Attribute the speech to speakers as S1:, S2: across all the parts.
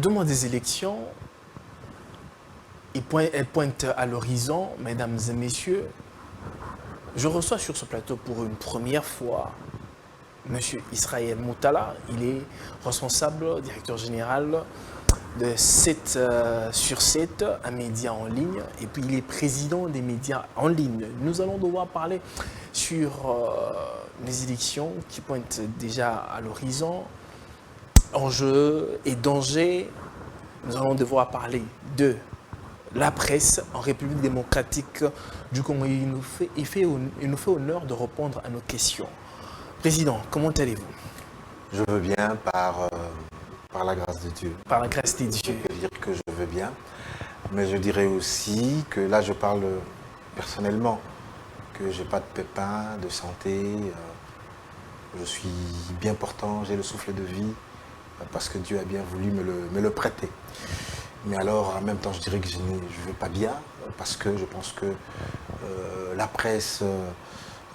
S1: deux mois des élections, elles pointent à l'horizon, mesdames et messieurs. Je reçois sur ce plateau pour une première fois M. Israël Moutala. Il est responsable, directeur général de 7 sur 7, un média en ligne. Et puis il est président des médias en ligne. Nous allons devoir parler sur les élections qui pointent déjà à l'horizon. Enjeux et dangers. Nous allons devoir parler de la presse en République démocratique du Congo. Il nous fait honneur de répondre à nos questions. Président, comment allez-vous?
S2: Je veux bien par la grâce de Dieu.
S1: Par la grâce de Dieu.
S2: Je peux dire que je veux bien, mais je dirais aussi que là je parle personnellement, que je n'ai pas de pépins de santé, je suis bien portant, j'ai le souffle de vie, parce que Dieu a bien voulu me le prêter. Mais alors, en même temps, je dirais que je ne vais pas bien, parce que je pense que la presse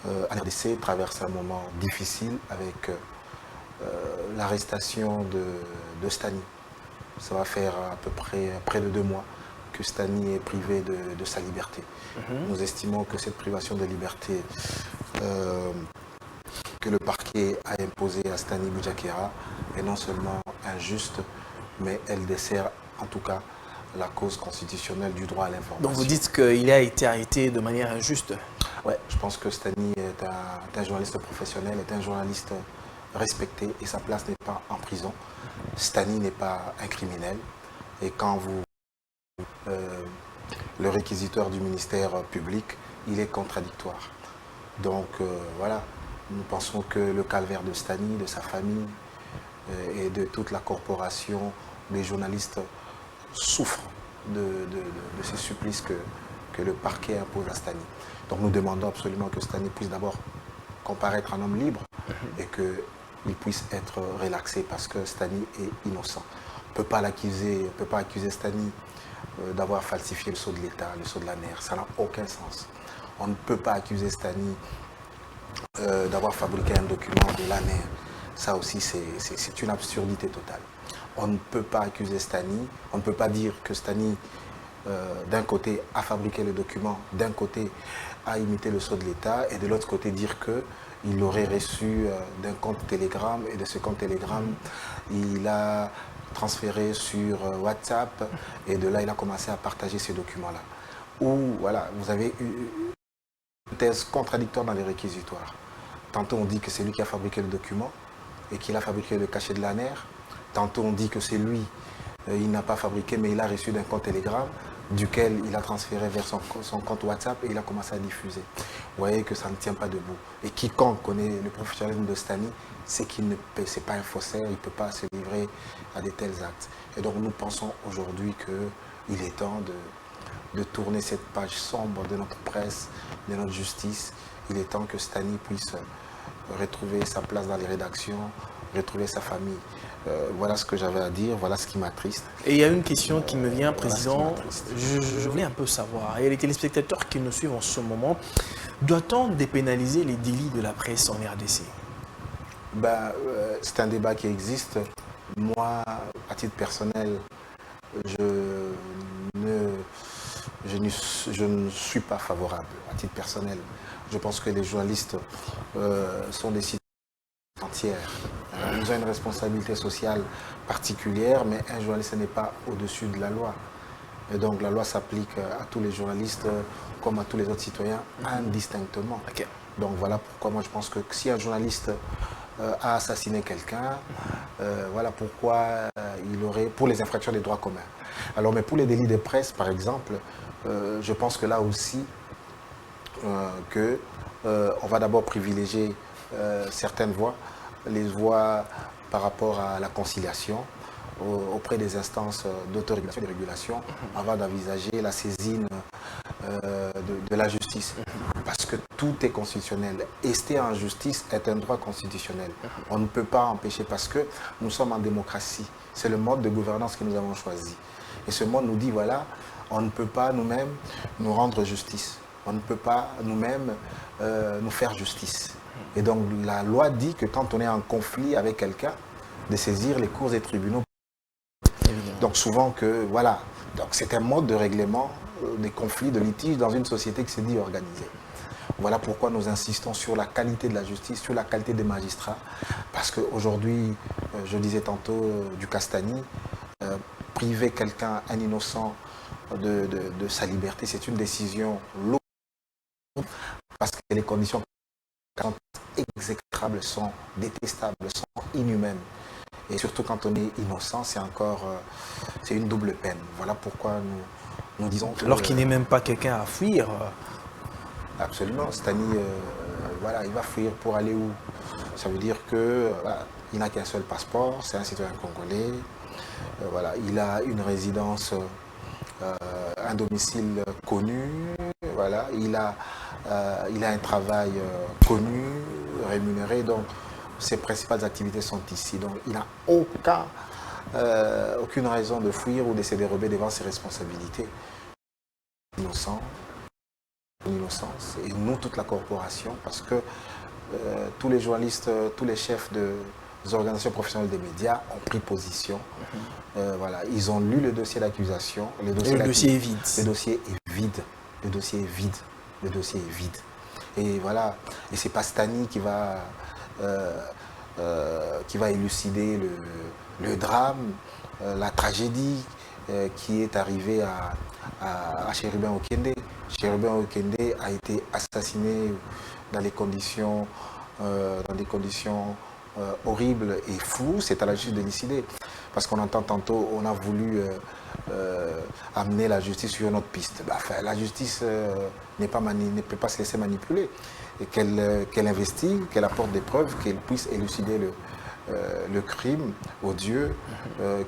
S2: en RDC traverse un moment difficile avec l'arrestation de Stani. Ça va faire à peu près de 2 mois que Stani est privé de sa liberté. Nous estimons que cette privation de liberté que le parquet a imposée à Stani Boudiakera est non seulement injuste, mais elle dessert en tout cas la cause constitutionnelle du droit à l'information.
S1: Donc vous dites qu'il a été arrêté de manière injuste?
S2: Oui, je pense que Stani est un journaliste professionnel, est un journaliste respecté et sa place n'est pas en prison. Stani n'est pas un criminel et quand le réquisitoire du ministère public, il est contradictoire. Donc voilà, nous pensons que le calvaire de Stani, de sa famille et de toute la corporation des journalistes souffrent de ces supplices que le parquet impose à Stani. Donc nous demandons absolument que Stani puisse d'abord comparaître en homme libre et qu'il puisse être relaxé parce que Stani est innocent. On ne peut pas accuser Stani d'avoir falsifié le sceau de l'État, le sceau de la mer. Ça n'a aucun sens. On ne peut pas accuser Stani d'avoir fabriqué un document de la mer. Ça aussi, c'est une absurdité totale. On ne peut pas accuser Stani, on ne peut pas dire que Stani, d'un côté, a fabriqué le document, d'un côté, a imité le sceau de l'État, et de l'autre côté, dire qu'il aurait reçu d'un compte Telegram, et de ce compte Telegram, il a transféré sur WhatsApp, et de là, il a commencé à partager ces documents-là. Ou, voilà, vous avez une thèse contradictoire dans les réquisitoires. Tantôt, on dit que c'est lui qui a fabriqué le document, et qu'il a fabriqué le cachet de l'ANER. Tantôt on dit que c'est lui, il n'a pas fabriqué, mais il a reçu d'un compte Telegram, duquel il a transféré vers son compte WhatsApp et il a commencé à diffuser. Vous voyez que ça ne tient pas debout. Et quiconque connaît le professionnalisme de Stani, c'est qu'il ne peut, c'est pas un faussaire, il ne peut pas se livrer à de tels actes. Et donc nous pensons aujourd'hui qu'il est temps de tourner cette page sombre de notre presse, de notre justice. Il est temps que Stani puisse retrouver sa place dans les rédactions, retrouver sa famille. Voilà ce que j'avais à dire, voilà ce qui m'attriste.
S1: Et il y a une question qui me vient, Président. Je voulais un peu savoir, et les téléspectateurs qui nous suivent en ce moment, doit-on dépénaliser les délits de la presse en RDC?
S2: C'est un débat qui existe. Moi, à titre personnel, je ne suis pas favorable, à titre personnel. Je pense que les journalistes sont des citoyens entières. Ils ont une responsabilité sociale particulière, mais un journaliste n'est pas au-dessus de la loi. Et donc la loi s'applique à tous les journalistes comme à tous les autres citoyens indistinctement.
S1: Okay.
S2: Donc voilà pourquoi moi je pense que si un journaliste a assassiné quelqu'un, voilà pourquoi il aurait, pour les infractions des droits communs. Alors mais pour les délits de presse par exemple, je pense que là aussi, on va d'abord privilégier certaines voies, les voies par rapport à la conciliation auprès des instances d'autorégulation et de régulation avant d'envisager la saisine de la justice. Parce que tout est constitutionnel. Rester en justice est un droit constitutionnel. On ne peut pas empêcher parce que nous sommes en démocratie. C'est le mode de gouvernance que nous avons choisi. Et ce mode nous dit, voilà, on ne peut pas nous-mêmes nous rendre justice. On ne peut pas nous-mêmes nous faire justice. Et donc la loi dit que quand on est en conflit avec quelqu'un, de saisir les cours et tribunaux. Donc souvent que, voilà, donc c'est un mode de règlement des conflits, de litiges dans une société qui s'est dit organisée. Voilà pourquoi nous insistons sur la qualité de la justice, sur la qualité des magistrats, parce qu'aujourd'hui, je disais tantôt du Castani, priver quelqu'un, un innocent, de sa liberté, c'est une décision lourde, parce que les conditions sont exécrables, sont détestables, sont inhumaines. Et surtout quand on est innocent, c'est encore, c'est une double peine. Voilà pourquoi nous disons que...
S1: Alors qu'il n'est même pas quelqu'un à fuir.
S2: Absolument. Stani, voilà, il va fuir pour aller où? Ça veut dire que voilà, il n'a qu'un seul passeport, c'est un citoyen congolais. Voilà, il a une résidence, un domicile connu. Voilà, il a un travail connu, rémunéré. Donc, ses principales activités sont ici. Donc, il n'a aucune raison de fuir ou de se dérober devant ses responsabilités. Innocent. Innocence, et nous, toute la corporation, parce que tous les journalistes, tous les chefs des organisations professionnelles des médias ont pris position. Voilà, ils ont lu le dossier d'accusation.
S1: Le dossier est vide.
S2: Le dossier est vide. Le dossier est vide. Le dossier est vide. Et voilà, et c'est pas Stani qui va élucider le drame, la tragédie qui est arrivée à Chérubin Okende. Chérubin Okende a été assassiné dans des conditions horribles et floues. C'est à la justice de décider. Parce qu'on entend tantôt, on a voulu amener la justice sur une autre piste. Enfin, la justice ne peut pas se laisser manipuler. Et qu'elle investigue, qu'elle apporte des preuves, qu'elle puisse élucider le crime odieux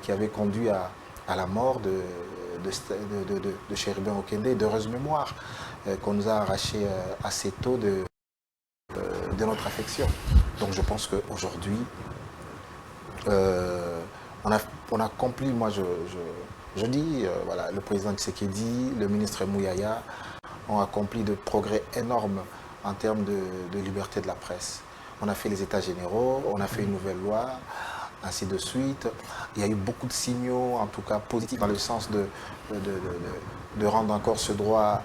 S2: qui avait conduit à la mort de Chérubin Okende, d'heureuse mémoire, qu'on nous a arraché assez tôt de notre affection. Donc je pense qu'aujourd'hui, on a accompli, moi je dis, voilà, le président Tshisekedi, le ministre Mouyaya ont accompli de progrès énormes en termes de liberté de la presse. On a fait les états généraux, on a fait une nouvelle loi, ainsi de suite. Il y a eu beaucoup de signaux, en tout cas positifs, dans le sens de rendre encore ce droit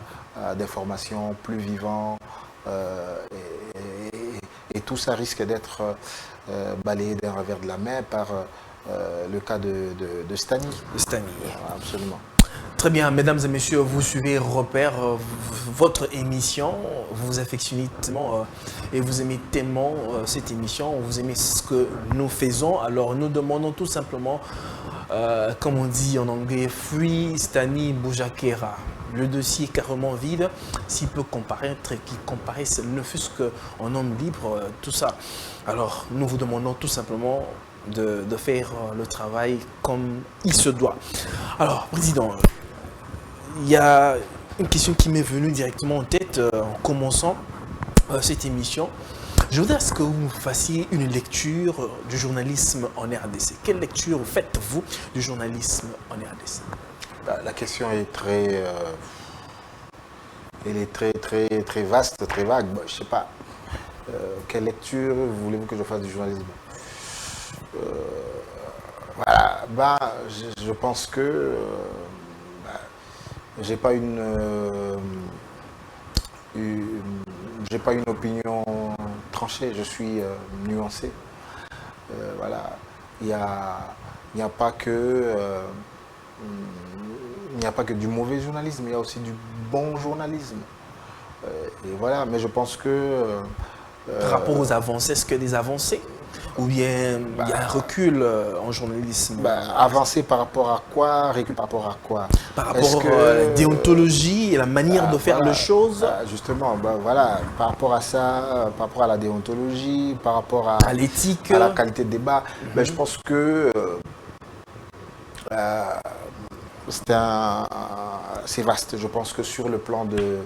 S2: d'information plus vivant. Et tout ça risque d'être balayé d'un revers de la main par le cas de Stani.
S1: Stani.
S2: Absolument.
S1: Très bien, mesdames et messieurs, vous suivez Repère, votre émission, vous vous affectionnez tellement et vous aimez tellement cette émission, vous aimez ce que nous faisons, alors nous demandons tout simplement, comme on dit en anglais, Free Stani Boujakera. Le dossier est carrément vide, s'il peut comparaître, qu'il comparaisse, ne fût-ce qu'en homme libre, tout ça. Alors nous vous demandons tout simplement de faire le travail comme il se doit. Alors, Président, il y a une question qui m'est venue directement en tête en commençant cette émission. Je voudrais que vous fassiez une lecture du journalisme en RDC. Quelle lecture faites-vous du journalisme en RDC?
S2: La question est très, elle est très vaste, très vague. Bon, je ne sais pas. Quelle lecture voulez-vous que je fasse du journalisme? Voilà. Je pense que j'ai pas j'ai pas une opinion tranchée. Je suis nuancé. Voilà. Il n'y a pas que du mauvais journalisme, il y a aussi du bon journalisme. Et voilà, mais je pense que...
S1: Par rapport aux avancées, est-ce que des avancées? Ou bien il y a un recul en journalisme?
S2: Avancer par rapport à quoi? Recul par rapport à quoi?
S1: Par rapport à la déontologie et la manière de faire les choses?
S2: Justement, voilà, par rapport à ça, par rapport à la déontologie, par rapport à
S1: l'éthique,
S2: à la qualité de débat, je pense que c'est vaste. Je pense que sur le plan de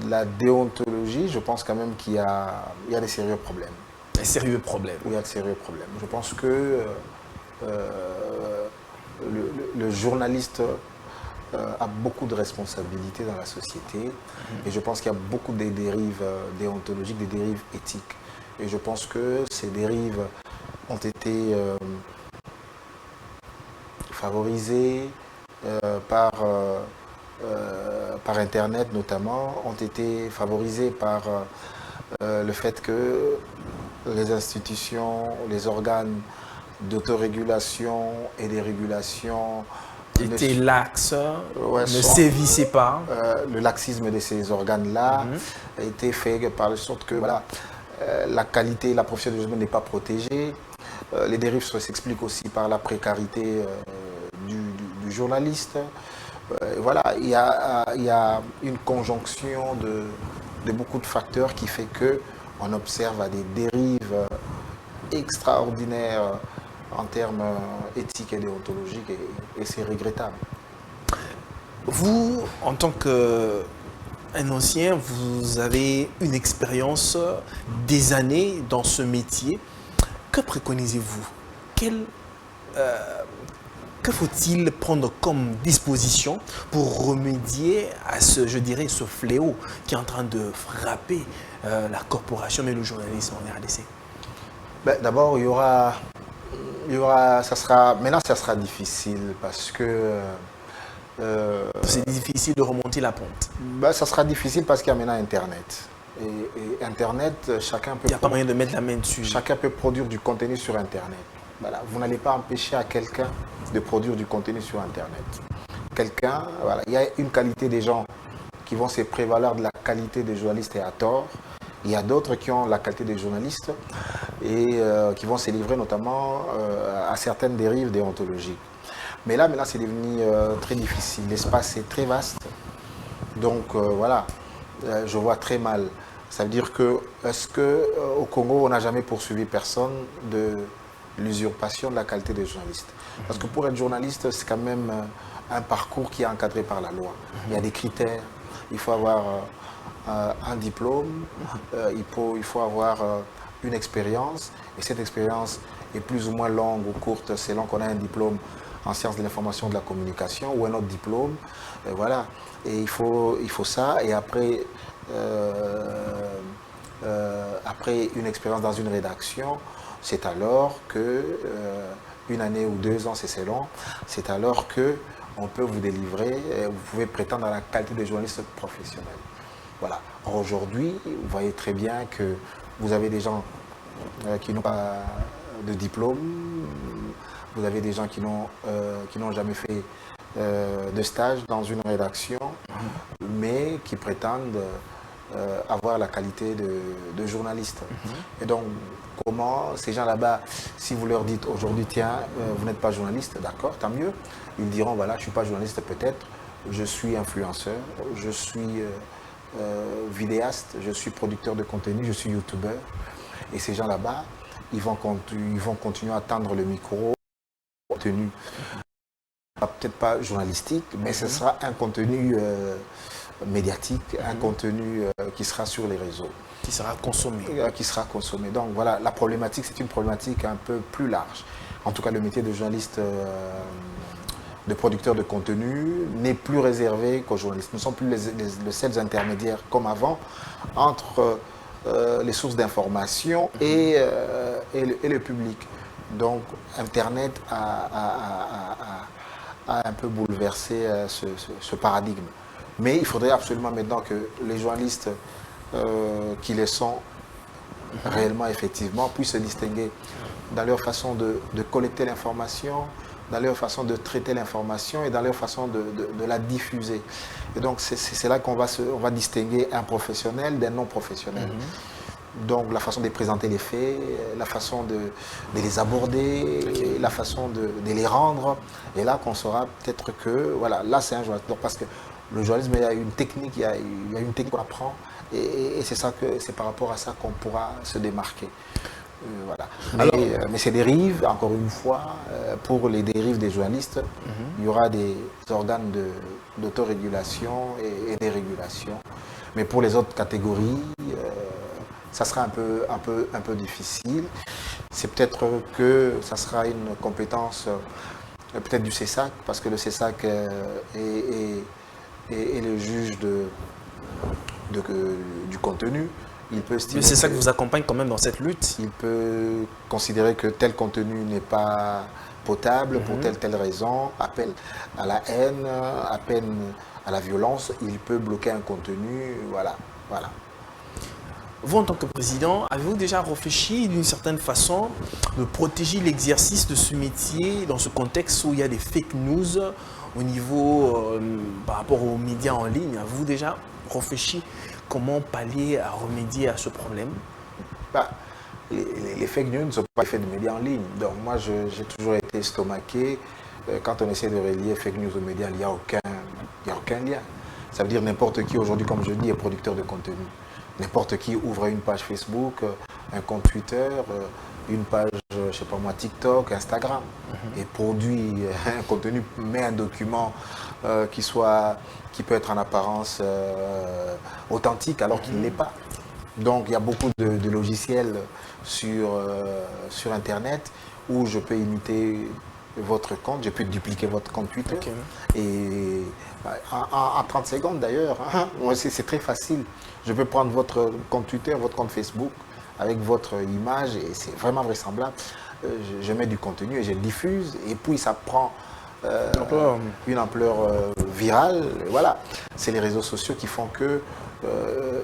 S2: la déontologie, je pense quand même qu'il y a des sérieux problèmes.
S1: Des sérieux problèmes.
S2: Oui, il y a de sérieux problèmes. Je pense que le journaliste a beaucoup de responsabilités dans la société et je pense qu'il y a beaucoup de dérives déontologiques, des dérives éthiques. Et je pense que ces dérives ont été favorisés par Internet notamment, ont été favorisés par le fait que les institutions, les organes d'autorégulation et des régulations
S1: Était lax,
S2: ouais,
S1: ne
S2: sont-
S1: sévissait pas.
S2: le laxisme de ces organes-là a été fait par le sorte que voilà, la qualité, la profession du journalisme n'est pas protégée. Les dérives s'expliquent aussi par la précarité du journaliste. Voilà, il y a une conjonction de beaucoup de facteurs qui fait que on observe à des dérives extraordinaires en termes éthiques et déontologiques et c'est regrettable.
S1: Vous, en tant qu'un ancien, vous avez une expérience des années dans ce métier. Que préconisez-vous? Que faut-il prendre comme disposition pour remédier à ce, je dirais, ce fléau qui est en train de frapper la corporation mais le journalisme en RDC?
S2: Ben, d'abord, maintenant ça sera difficile parce que
S1: C'est difficile de remonter la pente.
S2: ben, ça sera difficile parce qu'il y a maintenant Internet. Et Internet,
S1: Il n'y a pas moyen de mettre la main dessus.
S2: chacun peut produire du contenu sur Internet. Voilà. Vous n'allez pas empêcher à quelqu'un de produire du contenu sur Internet. Quelqu'un, voilà, il y a une qualité des gens qui vont se prévaloir de la qualité des journalistes et à tort. Il y a d'autres qui ont la qualité des journalistes et qui vont se livrer notamment à certaines dérives déontologiques. Mais là, maintenant, c'est devenu très difficile. L'espace est très vaste. Donc, voilà, je vois très mal. Ça veut dire que, est-ce qu'au Congo, on n'a jamais poursuivi personne de l'usurpation de la qualité des journalistes? Parce que pour être journaliste, c'est quand même un parcours qui est encadré par la loi. Il y a des critères. Il faut avoir un diplôme, il faut avoir une expérience. Et cette expérience est plus ou moins longue ou courte selon qu'on a un diplôme en sciences de l'information et de la communication ou un autre diplôme. Voilà. Et il faut ça. Et après, après une expérience dans une rédaction, c'est alors que, une année ou 2 ans, c'est selon, c'est alors que on peut vous délivrer, vous pouvez prétendre à la qualité de journaliste professionnel. Voilà. Aujourd'hui, vous voyez très bien que vous avez des gens qui n'ont pas de diplôme, vous avez des gens qui n'ont jamais fait de stage dans une rédaction, mais qui prétendent avoir la qualité de journaliste. Et donc, comment ces gens là-bas, si vous leur dites aujourd'hui, tiens, vous n'êtes pas journaliste, d'accord, tant mieux, ils diront, voilà, je ne suis pas journaliste peut-être, je suis influenceur, je suis vidéaste, je suis producteur de contenu, je suis youtubeur. Et ces gens là-bas, ils vont continuer à tendre le micro, contenu, peut-être pas journalistique, mais ce sera un contenu médiatique, un contenu qui sera sur les réseaux.
S1: Qui sera consommé.
S2: Qui sera consommé. Donc voilà, la problématique, c'est une problématique un peu plus large. En tout cas, le métier de journaliste, de producteur de contenu, n'est plus réservé qu'aux journalistes. Nous ne sommes plus les seuls intermédiaires comme avant entre les sources d'information et le public. Donc Internet a un peu bouleversé ce paradigme. Mais il faudrait absolument maintenant que les journalistes qui les sont réellement, effectivement, puissent se distinguer dans leur façon de collecter l'information, dans leur façon de traiter l'information et dans leur façon de la diffuser. Et donc c'est là qu'on va distinguer un professionnel d'un non professionnel. Donc la façon de présenter les faits, la façon de les aborder, la façon de les rendre. Et là qu'on saura peut-être que, voilà, là c'est un journaliste. Donc, parce que le journalisme, il y a une technique, il y a une technique qu'on apprend. Et c'est par rapport à ça qu'on pourra se démarquer. Voilà. Mais ces dérives, encore une fois, pour les dérives des journalistes, il y aura des organes d'autorégulation et des régulations. Mais pour les autres catégories, ça sera un peu difficile. C'est peut-être que ça sera une compétence peut-être du CESAC, parce que le CESAC est le juge du contenu. Il peut
S1: Mais
S2: estimer
S1: c'est ça qui vous accompagne quand même dans cette lutte.
S2: il peut considérer que tel contenu n'est pas potable pour telle raison, appel à la haine, appel à la violence, il peut bloquer un contenu, voilà, voilà.
S1: Vous, en tant que président, avez-vous déjà réfléchi d'une certaine façon de protéger l'exercice de ce métier dans ce contexte où il y a des fake news au niveau par rapport aux médias en ligne? Avez-vous déjà réfléchi comment pallier à remédier à ce problème?
S2: Bah, les fake news ne sont pas faits de médias en ligne. Donc moi, j'ai toujours été estomaqué. Quand on essaie de relier fake news aux médias, il n'y a aucun lien. Ça veut dire n'importe qui aujourd'hui, comme je dis, est producteur de contenu. N'importe qui ouvre une page Facebook, un compte Twitter, une page, je sais pas moi, TikTok, Instagram, et produit un contenu, met un document qui peut être en apparence authentique alors qu'il ne l'est pas. Donc il y a beaucoup de logiciels sur Internet où je peux imiter votre compte, je peux dupliquer votre compte Twitter.
S1: Ok.
S2: Et en 30 secondes d'ailleurs, c'est très facile. Je peux prendre votre compte Twitter, votre compte Facebook avec votre image et c'est vraiment vraisemblable. Je mets du contenu et je le diffuse et puis ça prend une ampleur virale. Voilà, c'est les réseaux sociaux qui font que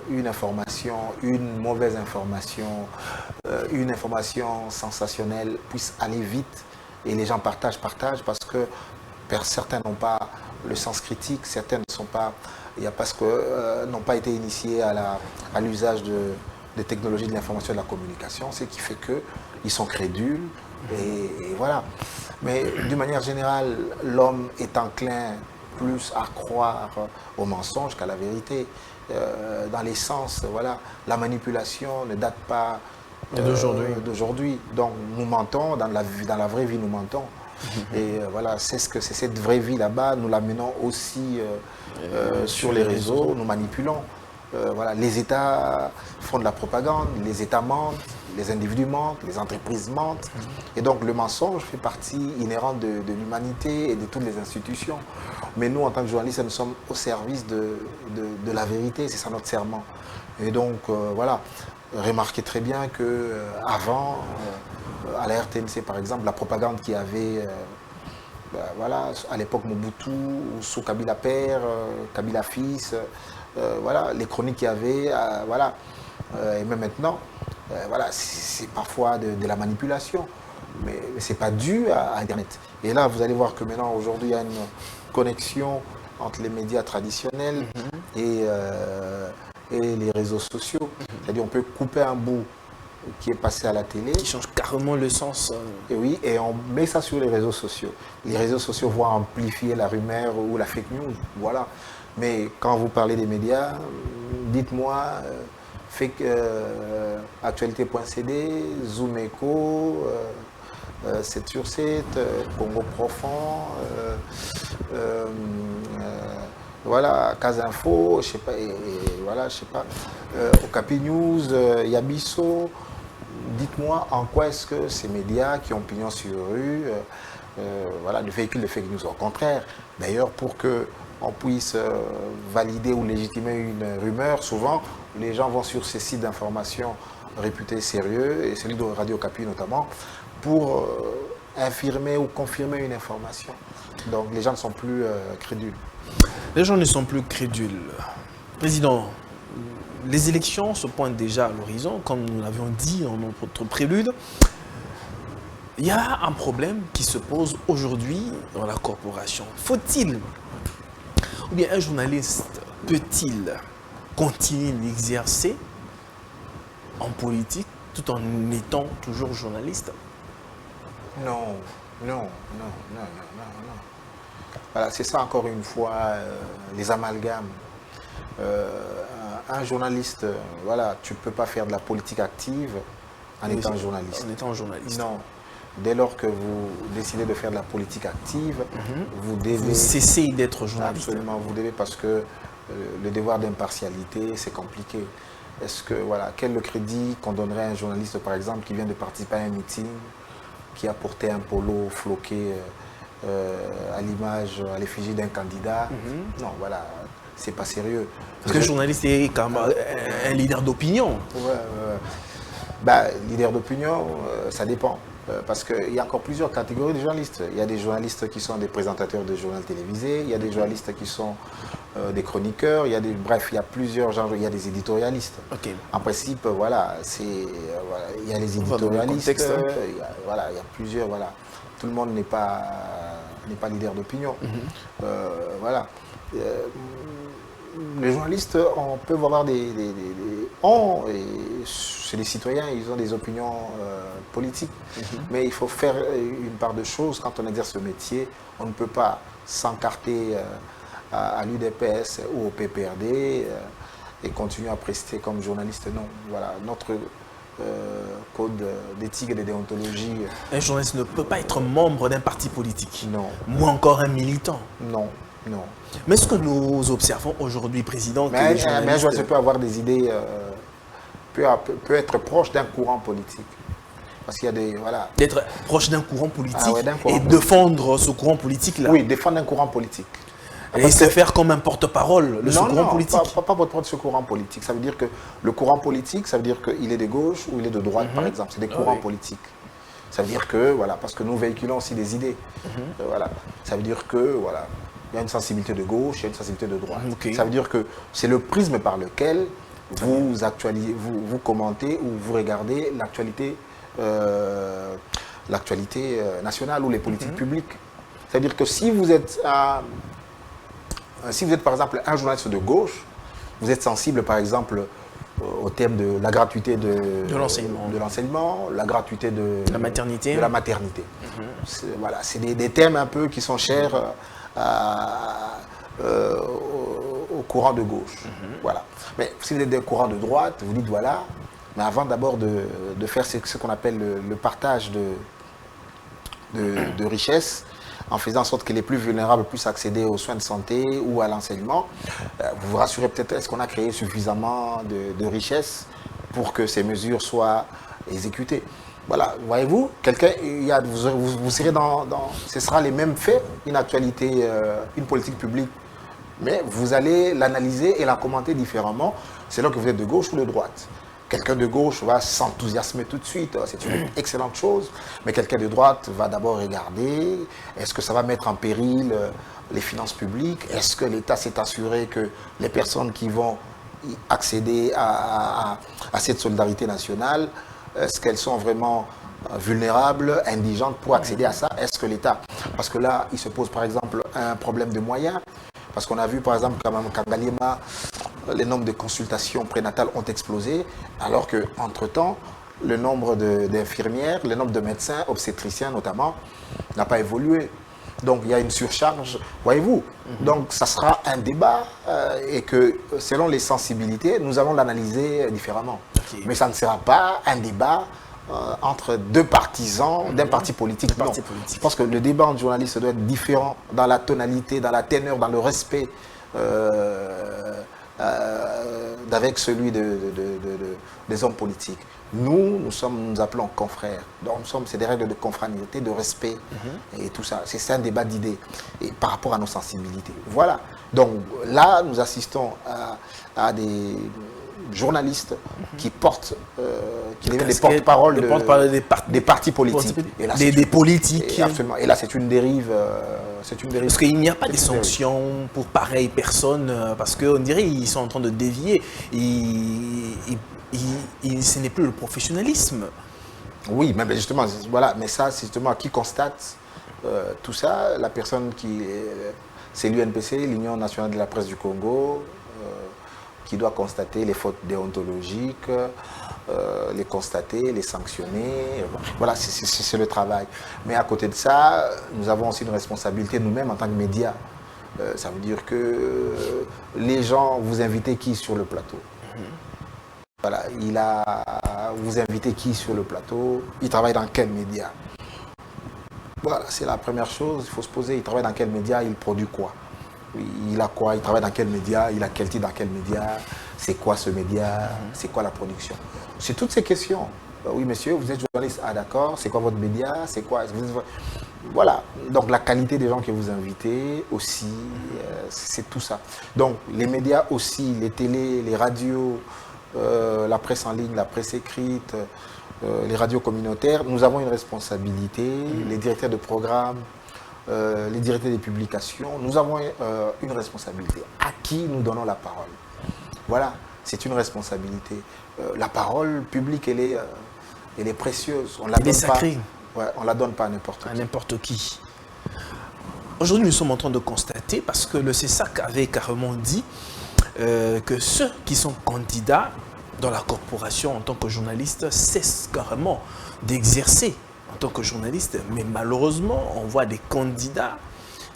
S2: une information, une mauvaise information, une information sensationnelle puisse aller vite et les gens partagent parce que certains n'ont pas le sens critique, certains ne sont pas, parce que n'ont pas été initiés à l'usage des technologies de l'information et de la communication, ce qui fait qu'ils sont crédules et voilà. Mais d'une manière générale, l'homme est enclin plus à croire aux mensonges qu'à la vérité. Dans l'essence, voilà, la manipulation ne date pas d'aujourd'hui. Donc nous mentons, dans la vraie vie nous mentons. Et voilà, c'est cette vraie vie là-bas, nous la menons aussi sur les réseaux, nous manipulons. Voilà, les États font de la propagande, les États mentent, les individus mentent, les entreprises mentent. Et donc le mensonge fait partie inhérente de l'humanité et de toutes les institutions. Mais nous, en tant que journalistes, nous sommes au service de la vérité, c'est ça notre serment. Et donc voilà, remarquez très bien qu'avant, à la RTNC par exemple, la propagande qu'il y avait voilà, à l'époque Mobutu, sous Kabila père, Kabila fils, voilà, les chroniques qu'il y avait, voilà, et même maintenant, voilà, c'est parfois de la manipulation, mais ce n'est pas dû à Internet. Et là, vous allez voir que maintenant, aujourd'hui, il y a une connexion entre les médias traditionnels et les réseaux sociaux. C'est-à-dire on peut couper un bout qui est passé à la télé.
S1: Qui change carrément le sens.
S2: Et oui, et on met ça sur les réseaux sociaux. Les réseaux sociaux vont amplifier la rumeur ou la fake news, voilà. Mais quand vous parlez des médias, dites-moi, actualité.cd, Zoom Echo, 7 sur 7, Congo Profond, voilà, Casinfo, je sais pas, et voilà, je sais pas, Okapi News, Yabiso. Dites-moi en quoi est-ce que ces médias qui ont pignon sur rue, voilà, ne véhiculent de fake news. Au contraire, d'ailleurs, pour qu'on puisse valider ou légitimer une rumeur, souvent, les gens vont sur ces sites d'information réputés sérieux, et celui de Radio Okapi notamment, pour infirmer ou confirmer une information. Donc les gens ne sont plus crédules.
S1: Les gens ne sont plus crédules. Président, les élections se pointent déjà à l'horizon, comme nous l'avions dit dans notre prélude. Il y a un problème qui se pose aujourd'hui dans la corporation. Faut-il, ou bien un journaliste peut-il continuer d'exercer en politique tout en étant toujours journaliste?
S2: Non. Voilà, c'est ça encore une fois, les amalgames. Un journaliste, voilà, tu ne peux pas faire de la politique active en étant journaliste.
S1: En étant journaliste.
S2: Non. Dès lors que vous décidez de faire de la politique active, vous devez...
S1: Vous cessez d'être journaliste.
S2: Absolument, vous devez, parce que le devoir d'impartialité, c'est compliqué. Est-ce que, voilà, quel est le crédit qu'on donnerait à un journaliste, par exemple, qui vient de participer à un meeting, qui a porté un polo floqué à l'image, à l'effigie d'un candidat? Non, voilà. c'est pas sérieux.
S1: Parce que le journaliste est quand même un leader d'opinion.
S2: Bah, leader d'opinion, ça dépend. Parce qu'il y a encore plusieurs catégories de journalistes. Il y a des journalistes qui sont des présentateurs de journaux télévisés, il y a des journalistes qui sont des chroniqueurs, bref, il y a plusieurs genres, il y a des éditorialistes.
S1: Okay.
S2: En principe, voilà, il y a les éditorialistes, il y a plusieurs, voilà. Tout le monde n'est pas leader d'opinion. Voilà. Les journalistes peuvent avoir chez les citoyens, ils ont des opinions politiques. Mais il faut faire une part de choses. Quand on exerce ce métier, on ne peut pas s'encarter à l'UDPS ou au PPRD et continuer à prester comme journaliste. Non, voilà, notre code d'éthique et de déontologie.
S1: Un journaliste ne peut pas être membre d'un parti politique.
S2: Non.
S1: Ou encore un militant.
S2: Non, non.
S1: Mais ce que nous observons aujourd'hui, Président,
S2: mais un journaliste peut avoir des idées, peut être proche d'un courant politique. Parce qu'il y a des... Voilà.
S1: D'être proche d'un courant politique
S2: et
S1: défendre ce courant politique-là.
S2: Oui, défendre un courant politique.
S1: Et se faire comme un porte-parole de ce courant politique.
S2: Pas porte-parole de ce courant politique. Ça veut dire que le courant politique, ça veut dire qu'il est de gauche ou il est de droite, par exemple. C'est des courants politiques. Ça veut dire que, voilà, parce que nous véhiculons aussi des idées. Voilà. Ça veut dire que, voilà, il y a une sensibilité de gauche, il y a une sensibilité de droite. Ça veut dire que c'est le prisme par lequel vous commentez ou vous regardez l'actualité nationale ou les politiques publiques. C'est-à-dire que si vous êtes par exemple un journaliste de gauche, vous êtes sensible par exemple au thème de la gratuité de l'enseignement, la gratuité de la maternité. Voilà, c'est des thèmes un peu qui sont chers au courant de gauche. Voilà. Mais si vous êtes des courants de droite, vous dites voilà, mais avant d'abord de faire ce qu'on appelle le partage de richesses, en faisant en sorte que les plus vulnérables puissent accéder aux soins de santé ou à l'enseignement, vous vous rassurez peut-être, est-ce qu'on a créé suffisamment de richesses pour que ces mesures soient exécutées? Voilà, voyez-vous, vous serez ce sera les mêmes faits, une actualité, une politique publique, mais vous allez l'analyser et la commenter différemment selon que vous êtes de gauche ou de droite. Quelqu'un de gauche va s'enthousiasmer tout de suite, c'est une excellente chose, mais quelqu'un de droite va d'abord regarder, est-ce que ça va mettre en péril les finances publiques? Est-ce que l'État s'est assuré que les personnes qui vont accéder à cette solidarité nationale, est-ce qu'elles sont vraiment vulnérables, indigentes pour accéder à ça? Est-ce que l'État... Parce que là, il se pose par exemple un problème de moyens, parce qu'on a vu par exemple qu'à Galima, les nombres de consultations prénatales ont explosé, alors qu'entre-temps, le nombre d'infirmières, le nombre de médecins, obstétriciens notamment, n'a pas évolué. Donc il y a une surcharge, voyez-vous. Donc ça sera un débat et que selon les sensibilités, nous allons l'analyser différemment. Mais ça ne sera pas un débat entre deux partisans d'un parti politique. Je pense que le débat entre journalistes doit être différent dans la tonalité, dans la teneur, dans le respect d'avec celui des hommes politiques. Nous appelons confrères. Donc c'est des règles de confraternité, de respect et tout ça. C'est un débat d'idées et par rapport à nos sensibilités. Voilà. Donc là, nous assistons à des journalistes qui portent, qui deviennent des porte-parole des partis politiques. Et là,
S1: des politiques.
S2: Absolument. Et là, c'est une dérive.
S1: Parce qu'il n'y a pas de sanctions pour pareilles personnes, parce qu'on dirait qu'ils sont en train de dévier. Ce n'est plus le professionnalisme.
S2: Oui, mais justement, voilà. Mais ça, c'est justement qui constate tout ça. La personne c'est l'UNPC, l'Union nationale de la presse du Congo, qui doit constater les fautes déontologiques, les constater, les sanctionner. Voilà, c'est le travail. Mais à côté de ça, nous avons aussi une responsabilité nous-mêmes en tant que médias. Ça veut dire que les gens, vous invitez qui sur le plateau? Voilà, vous invitez qui sur le plateau? Il travaille dans quel média? Voilà, c'est la première chose, il faut se poser, il travaille dans quel média, il produit quoi? Il a quoi? Il travaille dans quel média? Il a quel titre dans quel média? C'est quoi ce média? C'est quoi la production? C'est toutes ces questions. Oui, monsieur, vous êtes journaliste. Ah, d'accord. C'est quoi votre média? C'est quoi? Voilà, donc la qualité des gens que vous invitez aussi, c'est tout ça. Donc les médias aussi, les télés, les radios, la presse en ligne, la presse écrite, les radios communautaires, nous avons une responsabilité, les directeurs de programme, les directeurs des publications, nous avons une responsabilité. À qui nous donnons la parole? Voilà, c'est une responsabilité. La parole publique, elle est précieuse. On la
S1: Elle est sacrée.
S2: Ouais, on ne la donne pas à n'importe qui.
S1: À n'importe qui. Aujourd'hui, nous sommes en train de constater, parce que le CESAC avait carrément dit que ceux qui sont candidats dans la corporation en tant que journaliste cessent carrément d'exercer en tant que journaliste. Mais malheureusement, on voit des candidats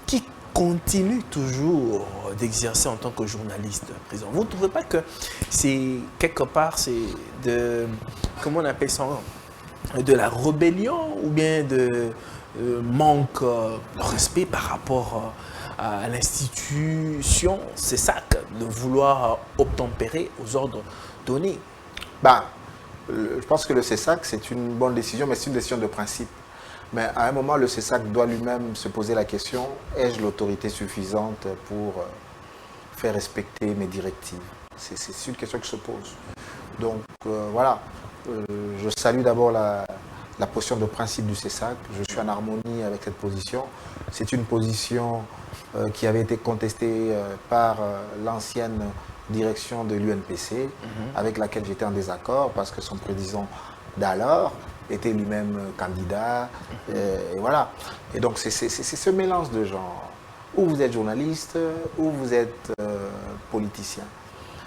S1: qui continuent toujours d'exercer en tant que journaliste. Vous ne trouvez pas que c'est quelque part, c'est de, comment on appelle ça, de la rébellion ou bien de manque de respect par rapport à l'institution CESAC, de vouloir obtempérer aux ordres donnés?
S2: Je pense que le CESAC, c'est une bonne décision, mais c'est une décision de principe. Mais à un moment, le CESAC doit lui-même se poser la question, ai-je l'autorité suffisante pour faire respecter mes directives? C'est une question qui se pose. Donc voilà, je salue d'abord la position de principe du CESAC. Je suis en harmonie avec cette position. C'est une position qui avait été contestée par l'ancienne direction de l'UNPC, avec laquelle j'étais en désaccord, parce que son président d'alors était lui-même candidat. Et voilà. Et donc c'est ce mélange de gens. Ou vous êtes journaliste, ou vous êtes politicien.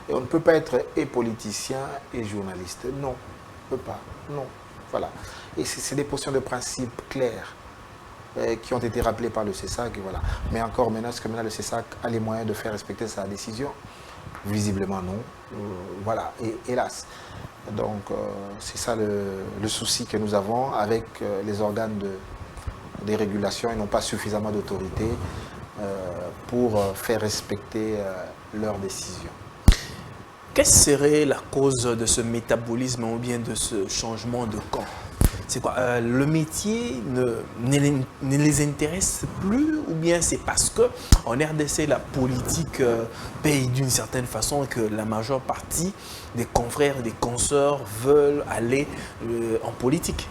S2: Et on ne peut pas être et politicien et journaliste. Non, on ne peut pas. Non. Voilà. Et c'est des positions de principe claires qui ont été rappelées par le CESAC. Et voilà. Mais encore maintenant, est-ce que maintenant le CESAC a les moyens de faire respecter sa décision? Visiblement non. Voilà. Et hélas. Donc c'est ça le souci que nous avons avec les organes des régulations. Ils n'ont pas suffisamment d'autorité pour faire respecter leurs décisions.
S1: Quelle serait la cause de ce métabolisme ou bien de ce changement de camp? C'est quoi? Le métier ne les intéresse plus, ou bien c'est parce qu'en RDC, la politique paye d'une certaine façon, que la majeure partie des confrères, des consoeurs veulent aller en politique?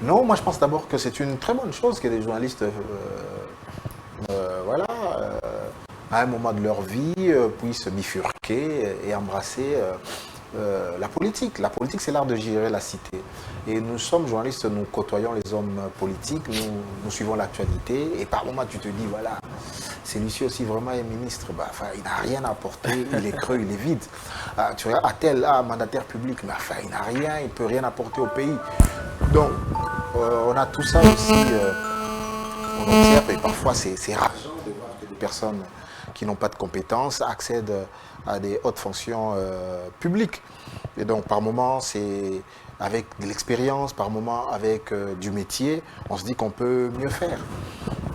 S2: Non, moi je pense d'abord que c'est une très bonne chose que les journalistes voilà, à un moment de leur vie, puissent bifurquer et embrasser la politique. La politique, c'est l'art de gérer la cité. Et nous sommes journalistes, nous côtoyons les hommes politiques, nous suivons l'actualité. Et par moments, tu te dis, voilà, celui-ci aussi vraiment est ministre. Enfin, il n'a rien à apporter, il est creux, il est vide. Tu regardes, tel mandataire public, mais enfin, il n'a rien, il ne peut rien apporter au pays. Donc, on a tout ça aussi. On observe, et parfois, c'est rageant de voir que des personnes qui n'ont pas de compétences accèdent à des hautes fonctions publiques. Et donc, par moments, c'est avec de l'expérience, par moments, avec du métier, on se dit qu'on peut mieux faire.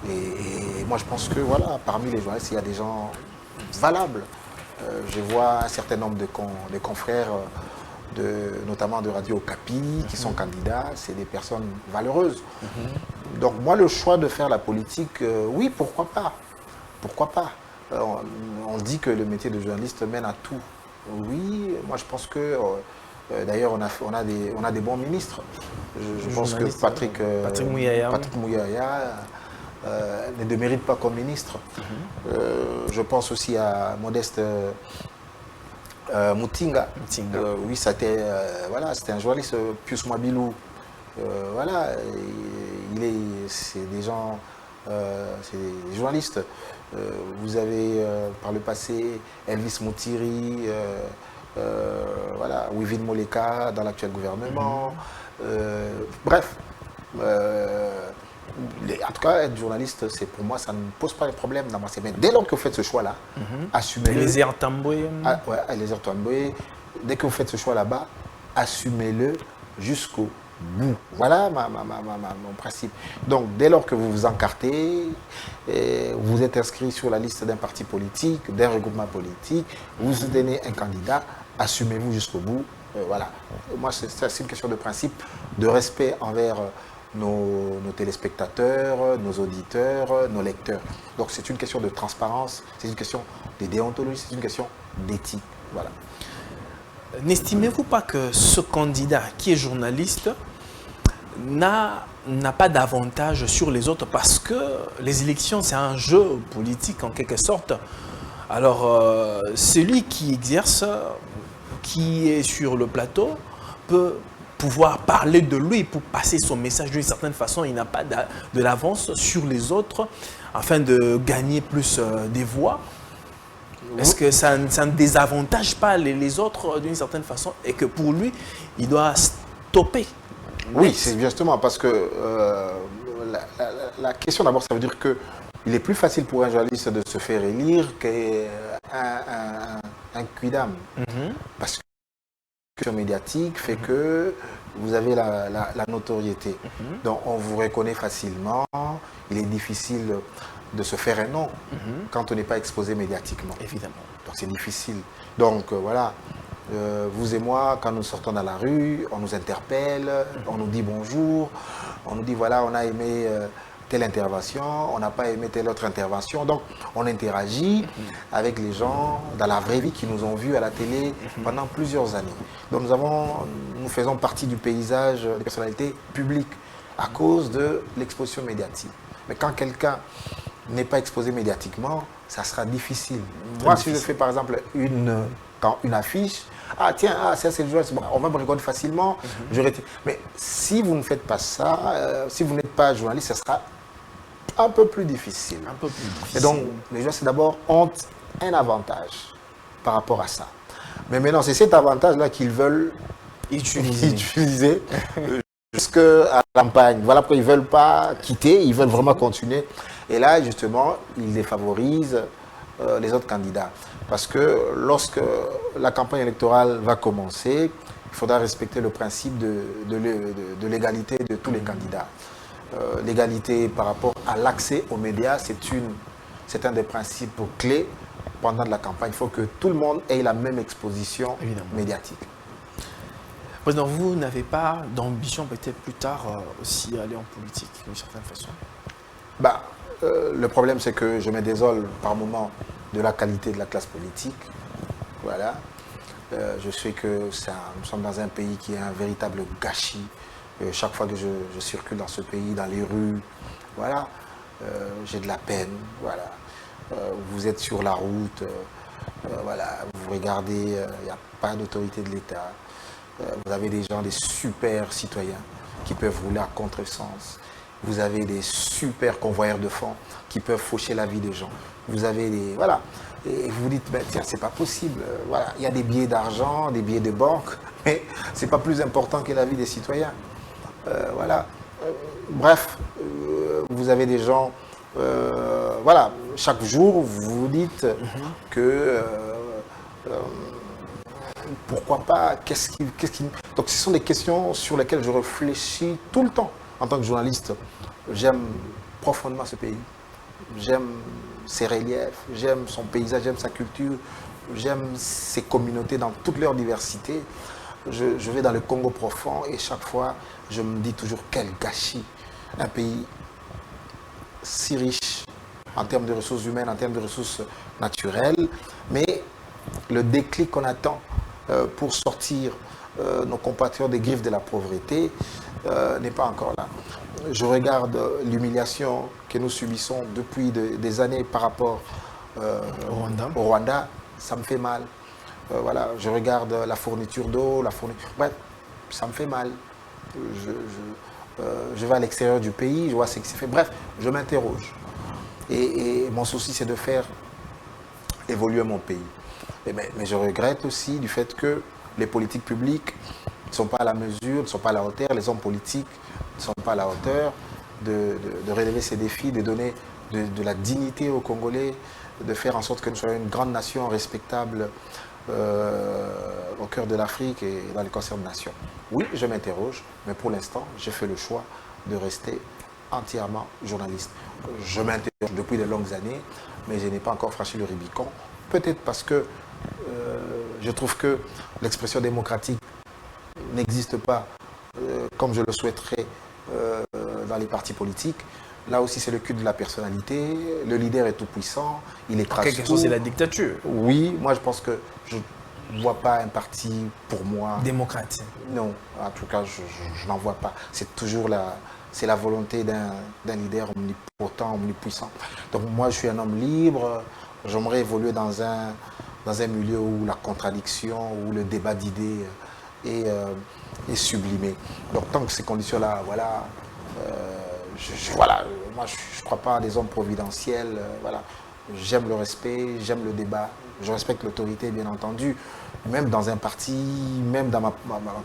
S2: Et moi, je pense que, voilà, parmi les journalistes, il y a des gens valables. Je vois un certain nombre de confrères, notamment de Radio Okapi, qui sont candidats. C'est des personnes valeureuses. Donc, moi, le choix de faire la politique, oui, pourquoi pas? Pourquoi pas? On dit que le métier de journaliste mène à tout. Oui, moi je pense que, d'ailleurs on a des bons ministres. Je pense que Patrick Mouyaya ne démérite pas comme ministre. Je pense aussi à Modeste Mutinga. Oui, c'était un journaliste, Pius Mwabilou. Voilà, c'est des gens, c'est des journalistes. Vous avez par le passé Elvis Moutiri, voilà, Wivin Moleka dans l'actuel gouvernement. Bref, en tout cas, être journaliste, pour moi, ça ne pose pas de problème dans ma semaine. Dès lors que vous faites ce choix-là, assumez-le.
S1: Eliezer Tamboué.
S2: Ouais, Eliezer Tamboué. Dès que vous faites ce choix là-bas, assumez-le jusqu'au bout. Voilà mon principe. Donc, dès lors que vous vous encartez, vous êtes inscrit sur la liste d'un parti politique, d'un regroupement politique, vous soutenez un candidat, assumez-vous jusqu'au bout. Voilà. Moi, c'est une question de principe, de respect envers nos téléspectateurs, nos auditeurs, nos lecteurs. Donc c'est une question de transparence, c'est une question de déontologie, c'est une question d'éthique. Voilà.
S1: N'estimez-vous pas que ce candidat qui est journaliste n'a pas d'avantage sur les autres parce que les élections, c'est un jeu politique en quelque sorte. Alors, celui qui exerce, qui est sur le plateau, peut pouvoir parler de lui pour passer son message d'une certaine façon. Il n'a pas de l'avance sur les autres afin de gagner plus des voix. Est-ce que ça ne désavantage pas les autres d'une certaine façon et que pour lui, il doit stopper?
S2: Oui, c'est justement parce que la question d'abord, ça veut dire que il est plus facile pour un journaliste de se faire élire qu'un quidam. Parce que la médiatique fait que vous avez la notoriété. Donc on vous reconnaît facilement. Il est difficile de se faire un nom quand on n'est pas exposé médiatiquement.
S1: Évidemment.
S2: Donc c'est difficile. Donc voilà. Vous et moi, quand nous sortons dans la rue, on nous interpelle, on nous dit bonjour, on nous dit voilà, on a aimé telle intervention, on n'a pas aimé telle autre intervention. Donc on interagit avec les gens dans la vraie vie qui nous ont vus à la télé pendant plusieurs années. Donc nous faisons partie du paysage des personnalités publiques à cause de l'exposition médiatique. Mais quand quelqu'un n'est pas exposé médiatiquement, ça sera difficile. Moi, si je fais par exemple une affiche, ah tiens, ça c'est le joueur, bon, on va me reconnaître facilement. Mais si vous ne faites pas ça, si vous n'êtes pas journaliste, ça sera un peu plus difficile.
S1: Un peu plus difficile.
S2: Et donc, les gens, c'est d'abord, ont un avantage par rapport à ça. Mais maintenant, c'est cet avantage-là qu'ils veulent utiliser jusqu'à la campagne. Voilà pourquoi ils ne veulent pas quitter, ils veulent vraiment continuer. Et là, justement, ils défavorisent les autres candidats. Parce que lorsque la campagne électorale va commencer, il faudra respecter le principe de l'égalité de tous les candidats. L'égalité par rapport à l'accès aux médias, c'est un des principes clés pendant la campagne. Il faut que tout le monde ait la même exposition médiatique.
S1: Président, vous n'avez pas d'ambition peut-être plus tard aussi aller en politique d'une certaine façon?
S2: Le problème, c'est que je me désole par moments de la qualité de la classe politique. Voilà. Je sais que nous sommes dans un pays qui est un véritable gâchis. Chaque fois que je circule dans ce pays, dans les rues, voilà, j'ai de la peine. Voilà. Vous êtes sur la route, voilà, vous regardez, il n'y a pas d'autorité de l'État. Vous avez des gens, des super citoyens qui peuvent rouler à contresens. Vous avez des super convoyeurs de fonds qui peuvent faucher la vie des gens. Vous avez des... Voilà. Et vous vous dites, ben, tiens, c'est pas possible. Voilà. Il y a des billets d'argent, des billets de banque, mais c'est pas plus important que la vie des citoyens. Voilà. Bref, vous avez des gens... voilà. Chaque jour, vous vous dites que... pourquoi pas? Donc ce sont des questions sur lesquelles je réfléchis tout le temps. En tant que journaliste, j'aime profondément ce pays. J'aime ses reliefs, j'aime son paysage, j'aime sa culture, j'aime ses communautés dans toute leur diversité. Je vais dans le Congo profond et chaque fois, je me dis toujours quel gâchis. Un pays si riche en termes de ressources humaines, en termes de ressources naturelles, mais le déclic qu'on attend pour sortir nos compatriotes des griffes de la pauvreté n'est pas encore là. Je regarde l'humiliation que nous subissons depuis des années par rapport au Rwanda, ça me fait mal. Voilà, je regarde la fourniture d'eau, bref, ça me fait mal. Je vais à l'extérieur du pays, je vois ce qui s'est fait. Bref, je m'interroge. Et mon souci, c'est de faire évoluer mon pays. Mais je regrette aussi du fait que les politiques publiques ne sont pas à la mesure, ne sont pas à la hauteur, les hommes politiques ne sont pas à la hauteur de relever ces défis, de donner de la dignité aux Congolais, de faire en sorte que nous soyons une grande nation respectable au cœur de l'Afrique et dans les concerts de nations. Oui, je m'interroge, mais pour l'instant, j'ai fait le choix de rester entièrement journaliste. Je m'interroge depuis de longues années, mais je n'ai pas encore franchi le Rubicon. Peut-être parce que je trouve que l'expression démocratique n'existe pas comme je le souhaiterais dans les partis politiques. Là aussi, c'est le culte de la personnalité. Le leader est tout puissant. Il est
S1: En quelque sorte, c'est la dictature.
S2: Oui, moi, je pense que je ne vois pas un parti, pour moi...
S1: Démocrate.
S2: Non, en tout cas, je n'en vois pas. C'est toujours c'est la volonté d'un leader omnipotent, omnipuissant. Donc moi, je suis un homme libre. J'aimerais évoluer dans un milieu où la contradiction, où le débat d'idées est sublimé. Donc tant que ces conditions-là, voilà, voilà, moi je ne crois pas à des hommes providentiels. Voilà. J'aime le respect, j'aime le débat, je respecte l'autorité, bien entendu, même dans un parti, même dans ma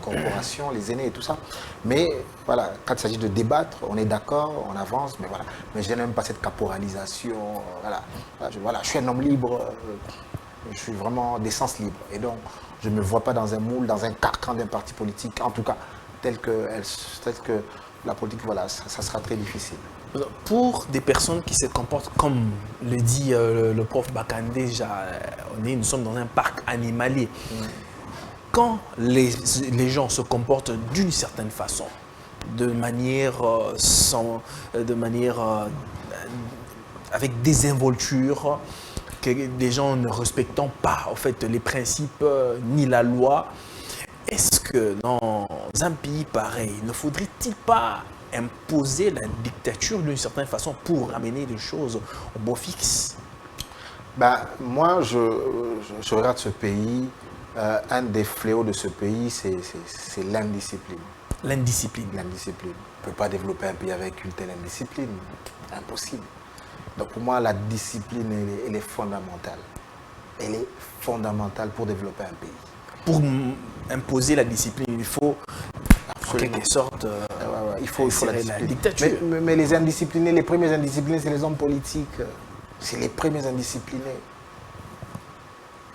S2: corporation, les aînés et tout ça. Mais voilà, quand il s'agit de débattre, on est d'accord, on avance, mais voilà. Mais je n'aime pas cette caporalisation. Voilà, je suis un homme libre, je suis vraiment d'essence libre. Et donc, je ne me vois pas dans un moule, dans un carcan d'un parti politique, en tout cas, tel que la politique, voilà, ça sera très difficile.
S1: Pour des personnes qui se comportent comme le dit le prof Bakande, nous sommes dans un parc animalier. Quand les gens se comportent d'une certaine façon, de manière avec désinvolture, que des gens ne respectant pas en fait les principes ni la loi, est-ce que dans un pays pareil, ne faudrait-il pas imposer la dictature d'une certaine façon pour ramener les choses au beau fixe?
S2: Moi, je regarde ce pays. Un des fléaux de ce pays, c'est l'indiscipline.
S1: L'indiscipline.
S2: L'indiscipline. On ne peut pas développer un pays avec une telle indiscipline. Impossible. Donc pour moi, la discipline, elle est fondamentale. Elle est fondamentale pour développer un pays.
S1: Pour imposer la discipline, il faut, en quelque sorte,
S2: il faut
S1: la dictature.
S2: Mais les indisciplinés, les premiers indisciplinés, c'est les hommes politiques. C'est les premiers indisciplinés.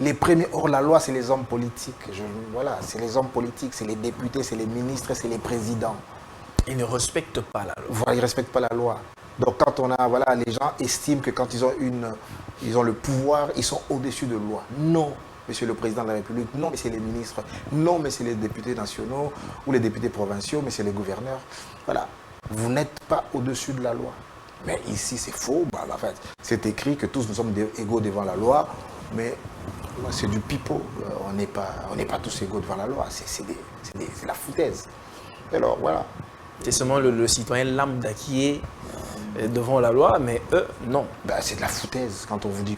S2: Les premiers hors la loi, c'est les hommes politiques. Voilà, c'est les hommes politiques, c'est les députés, c'est les ministres, c'est les présidents.
S1: Ils ne respectent pas la loi.
S2: Voilà, ils ne respectent pas la loi. Donc quand les gens estiment que quand ils ont le pouvoir, ils sont au-dessus de la loi. Non, monsieur le président de la République, non, mais c'est les ministres, non, mais c'est les députés nationaux ou les députés provinciaux, mais c'est les gouverneurs. Voilà, vous n'êtes pas au-dessus de la loi. Mais ici, c'est faux. En fait, c'est écrit que tous nous sommes égaux devant la loi, mais c'est du pipeau. On n'est pas tous égaux devant la loi. C'est la foutaise. Alors, voilà.
S1: C'est seulement le citoyen lambda qui est devant la loi, mais eux, non.
S2: C'est de la foutaise. Quand on vous dit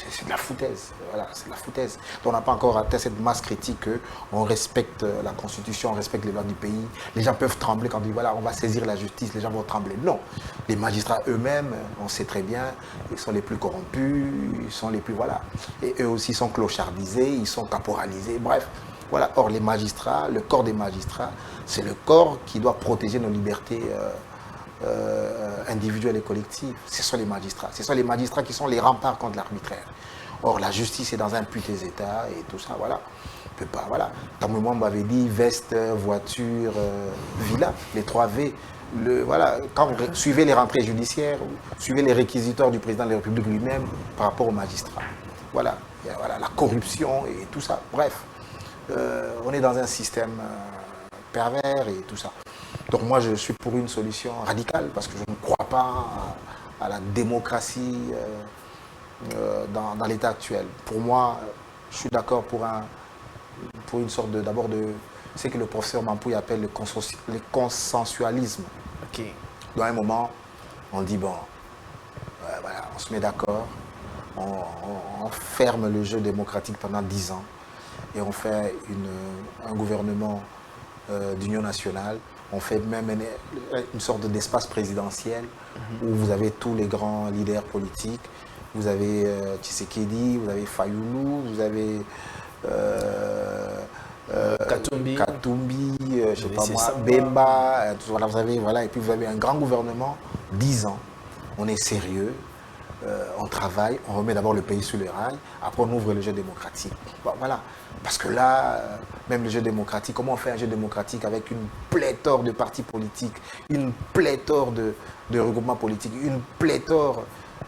S2: c'est de la foutaise. Voilà, c'est de la foutaise. Donc, on n'a pas encore atteint cette masse critique qu'on respecte la Constitution, on respecte les lois du pays. Les gens peuvent trembler quand on dit voilà, on va saisir la justice, les gens vont trembler. Non. Les magistrats eux-mêmes, on sait très bien, ils sont les plus corrompus, ils sont les plus. Voilà. Et eux aussi sont clochardisés, ils sont caporalisés, bref. Voilà. Or, les magistrats, le corps des magistrats, c'est le corps qui doit protéger nos libertés individuelles et collectives. Ce sont les magistrats. Ce sont les magistrats qui sont les remparts contre l'arbitraire. Or, la justice est dans un putain état et tout ça, voilà. On peut pas, voilà. Comme moi, on m'avait dit veste, voiture, villa, les 3 V. Voilà, quand vous suivez les rentrées judiciaires, suivez les réquisitoires du président de la République lui-même par rapport aux magistrats. Voilà, voilà, la corruption et tout ça. Bref, on est dans un système pervers et tout ça. Donc moi, je suis pour une solution radicale parce que je ne crois pas à la démocratie dans l'état actuel. Pour moi, je suis d'accord pour une sorte de ce que le professeur Mampouy appelle le consensualisme.
S1: Okay.
S2: Dans un moment, on dit bon, voilà, on se met d'accord, on ferme le jeu démocratique pendant 10 ans et on fait un gouvernement d'union nationale. On fait même une sorte d'espace présidentiel où vous avez tous les grands leaders politiques. Vous avez Tshisekedi, vous avez Fayoulou, vous avez Katumbi, je sais pas moi, Bemba, voilà, voilà, et puis vous avez un grand gouvernement, 10 ans. On est sérieux, on travaille, on remet d'abord le pays sur les rails, après on ouvre le jeu démocratique. Bon, voilà. Parce que là, même le jeu démocratique, comment on fait un jeu démocratique avec une pléthore de partis politiques, une pléthore de regroupements politiques, une pléthore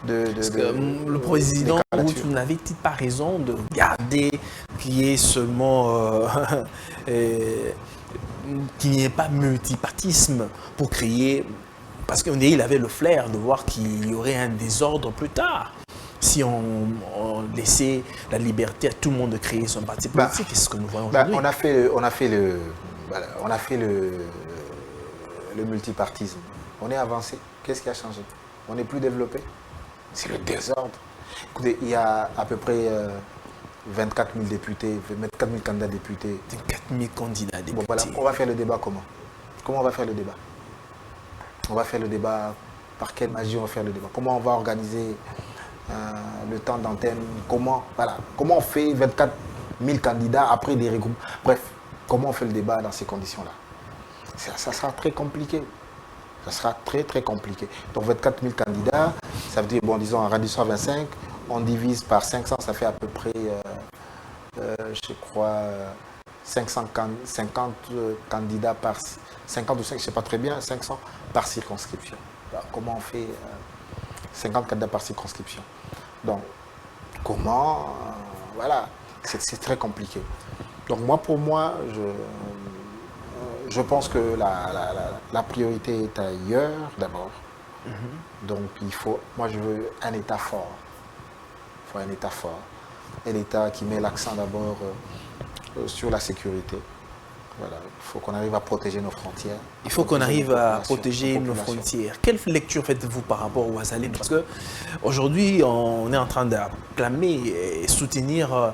S1: Parce que le président, vous n'avez pas raison de garder qu'il y ait seulement qu'il n'y ait pas multipartisme pour créer Parce qu'il avait le flair de voir qu'il y aurait un désordre plus tard. Si on laissait la liberté à tout le monde de créer son parti politique, c'est ce que nous voyons aujourd'hui.
S2: On a fait le multipartisme. On est avancé. Qu'est-ce qui a changé? On n'est plus développé. C'est le désordre. Écoutez, il y a à peu près 24 000 députés, 24 000 candidats députés.
S1: 24 000 candidats députés.
S2: Bon, voilà. On va faire le débat comment? Comment on va faire le débat? On va faire le débat, par quelle magie on va faire le débat? Comment on va organiser le temps d'antenne? Comment on fait 24 000 candidats après des regroupements? Bref, comment on fait le débat dans ces conditions-là? Ça sera très compliqué. Ça sera très très compliqué. Donc 24 000 candidats, ça veut dire, bon, disons, en arrondissement 25, on divise par 500, ça fait à peu près, je crois, 50 candidats par 50 ou 5, je ne sais pas très bien, 500 par circonscription. Alors, comment on fait 50 candidats par circonscription? Donc, comment, voilà, c'est très compliqué. Donc moi, pour moi, je pense que la priorité est ailleurs d'abord. Donc il faut, moi je veux un État fort. Il faut un État fort. Un État qui met l'accent d'abord sur la sécurité. Voilà. Il faut qu'on arrive à protéger nos frontières.
S1: Il faut qu'on arrive à protéger nos frontières. Quelle lecture faites-vous par rapport aux Ouazalènes? Parce qu'aujourd'hui, on est en train d'acclamer et soutenir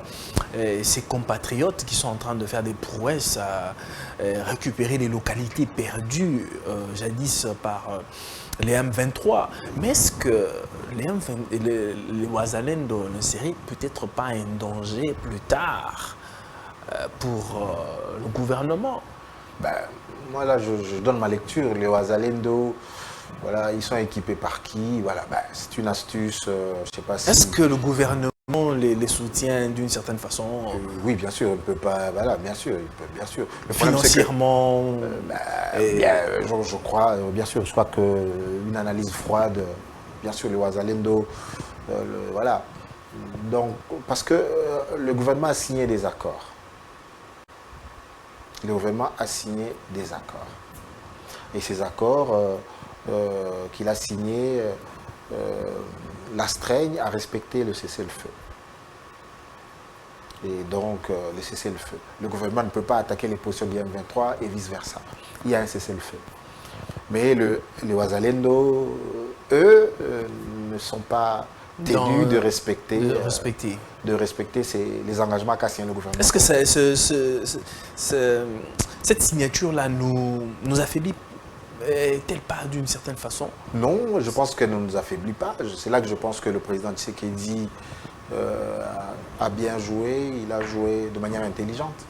S1: ces compatriotes qui sont en train de faire des prouesses à récupérer les localités perdues jadis par les M23. Mais est-ce que les Ouazalènes ne seraient peut-être pas un danger plus tard pour le gouvernement?
S2: Moi là je donne ma lecture. Les Ouazalendo, voilà, ils sont équipés par qui? Voilà, c'est une astuce, je sais pas si...
S1: Est-ce que le gouvernement les soutient d'une certaine façon?
S2: Oui, bien sûr, il ne peut pas, voilà, bien sûr, bien sûr.
S1: Le financièrement
S2: je crois, bien sûr, je crois qu'une analyse froide, bien sûr, les Ouazalendo, voilà. Donc, parce que le gouvernement a signé des accords. Le gouvernement a signé des accords. Et ces accords qu'il a signés l'astreignent à respecter le cessez-le-feu. Et donc, le cessez-le-feu. Le gouvernement ne peut pas attaquer les positions du M23 et vice-versa. Il y a un cessez-le-feu. Mais les Ouazalendo, eux, ne sont pas tenus de respecter les engagements qu'a signé le gouvernement.
S1: Est-ce que cette signature-là nous affaiblit est-elle pas d'une certaine façon?
S2: Non, je pense qu'elle ne nous affaiblit pas. C'est là que je pense que le président Tshisekedi a bien joué, il a joué de manière intelligente.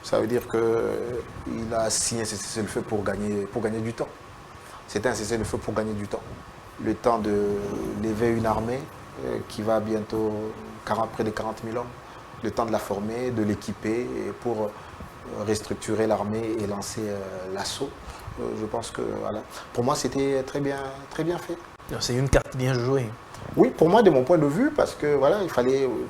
S2: Ça veut dire qu'il a signé ce cessez-le-feu pour gagner du temps. C'était un cessez-le-feu pour gagner du temps. Le temps de lever une armée qui va bientôt près de 40 000 hommes. Le temps de la former, de l'équiper pour restructurer l'armée et lancer l'assaut. Je pense que voilà. Pour moi, c'était très bien fait.
S1: C'est une carte bien jouée.
S2: Oui, pour moi, de mon point de vue, parce que voilà,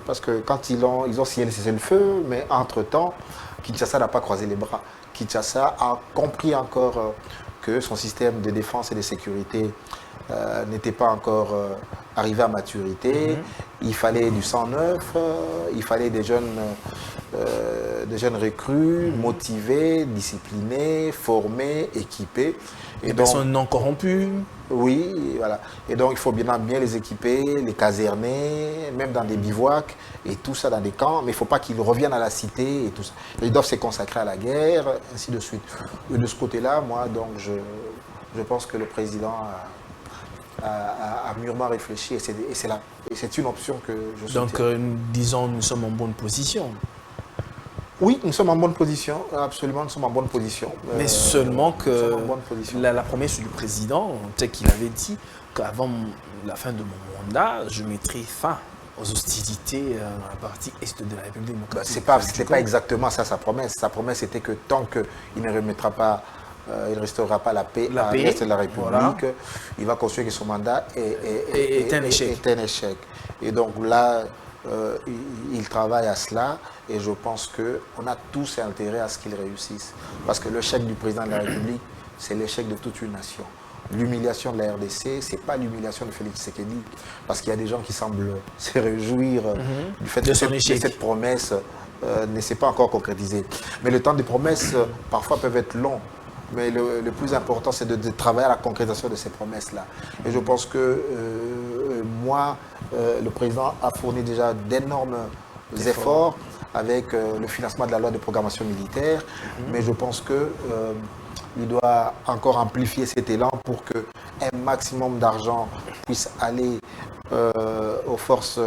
S2: parce que quand ils ont signé le cessez-le-feu, mais entre-temps, Kinshasa n'a pas croisé les bras. Kinshasa a compris encore que son système de défense et de sécurité n'était pas encore arrivé à maturité. Il fallait du sang neuf, il fallait des jeunes recrues, motivés, disciplinés, formés, équipés.
S1: Des personnes non corrompues.
S2: Oui, voilà. Et donc il faut bien les équiper, les caserner, même dans des bivouacs, et tout ça dans des camps, mais il ne faut pas qu'ils reviennent à la cité et tout ça. Ils doivent se consacrer à la guerre, ainsi de suite. Et de ce côté-là, moi, donc, je pense que le président a mûrement réfléchi, et c'est une option que je soutiens.
S1: Donc, disons, nous sommes en bonne position.
S2: Oui, nous sommes en bonne position, absolument, nous sommes en bonne position.
S1: Mais seulement que la promesse du président, c'est qu'il avait dit qu'avant la fin de mon mandat, je mettrai fin aux hostilités dans la partie est de la République démocratique.
S2: Ce n'est pas exactement ça sa promesse. Sa promesse était que tant qu'il ne remettra pas, il ne restaurera pas la paix à l'est de la République, voilà, il va construire que son mandat est un échec. Et donc là, il travaille à cela. Et je pense qu'on a tous intérêt à ce qu'il réussisse. Parce que l'échec du président de la République, c'est l'échec de toute une nation. l'humiliation de la RDC, ce n'est pas l'humiliation de Félix Tshisekedi, parce qu'il y a des gens qui semblent se réjouir du fait que cette promesse ne s'est pas encore concrétisée. Mais le temps des promesses, parfois, peuvent être longs. Mais le plus important, c'est de travailler à la concrétisation de ces promesses-là. Et je pense que le président a fourni déjà d'énormes efforts avec le financement de la loi de programmation militaire. Mais je pense qu'il doit encore amplifier cet élan pour qu'un maximum d'argent puisse aller aux forces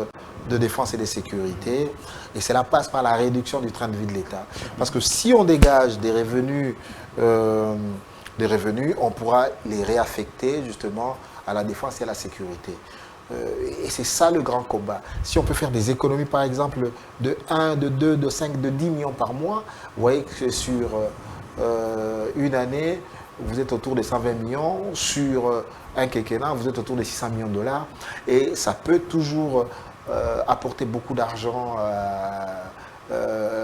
S2: de défense et de sécurité. Et cela passe par la réduction du train de vie de l'État. Parce que si on dégage des revenus, on pourra les réaffecter justement à la défense et à la sécurité. Et c'est ça le grand combat. Si on peut faire des économies, par exemple, de 1, de 2, de 5, de 10 millions par mois, vous voyez que sur une année, vous êtes autour de 120 millions. Sur un quinquennat, vous êtes autour de 600 millions de dollars. Et ça peut toujours apporter beaucoup d'argent.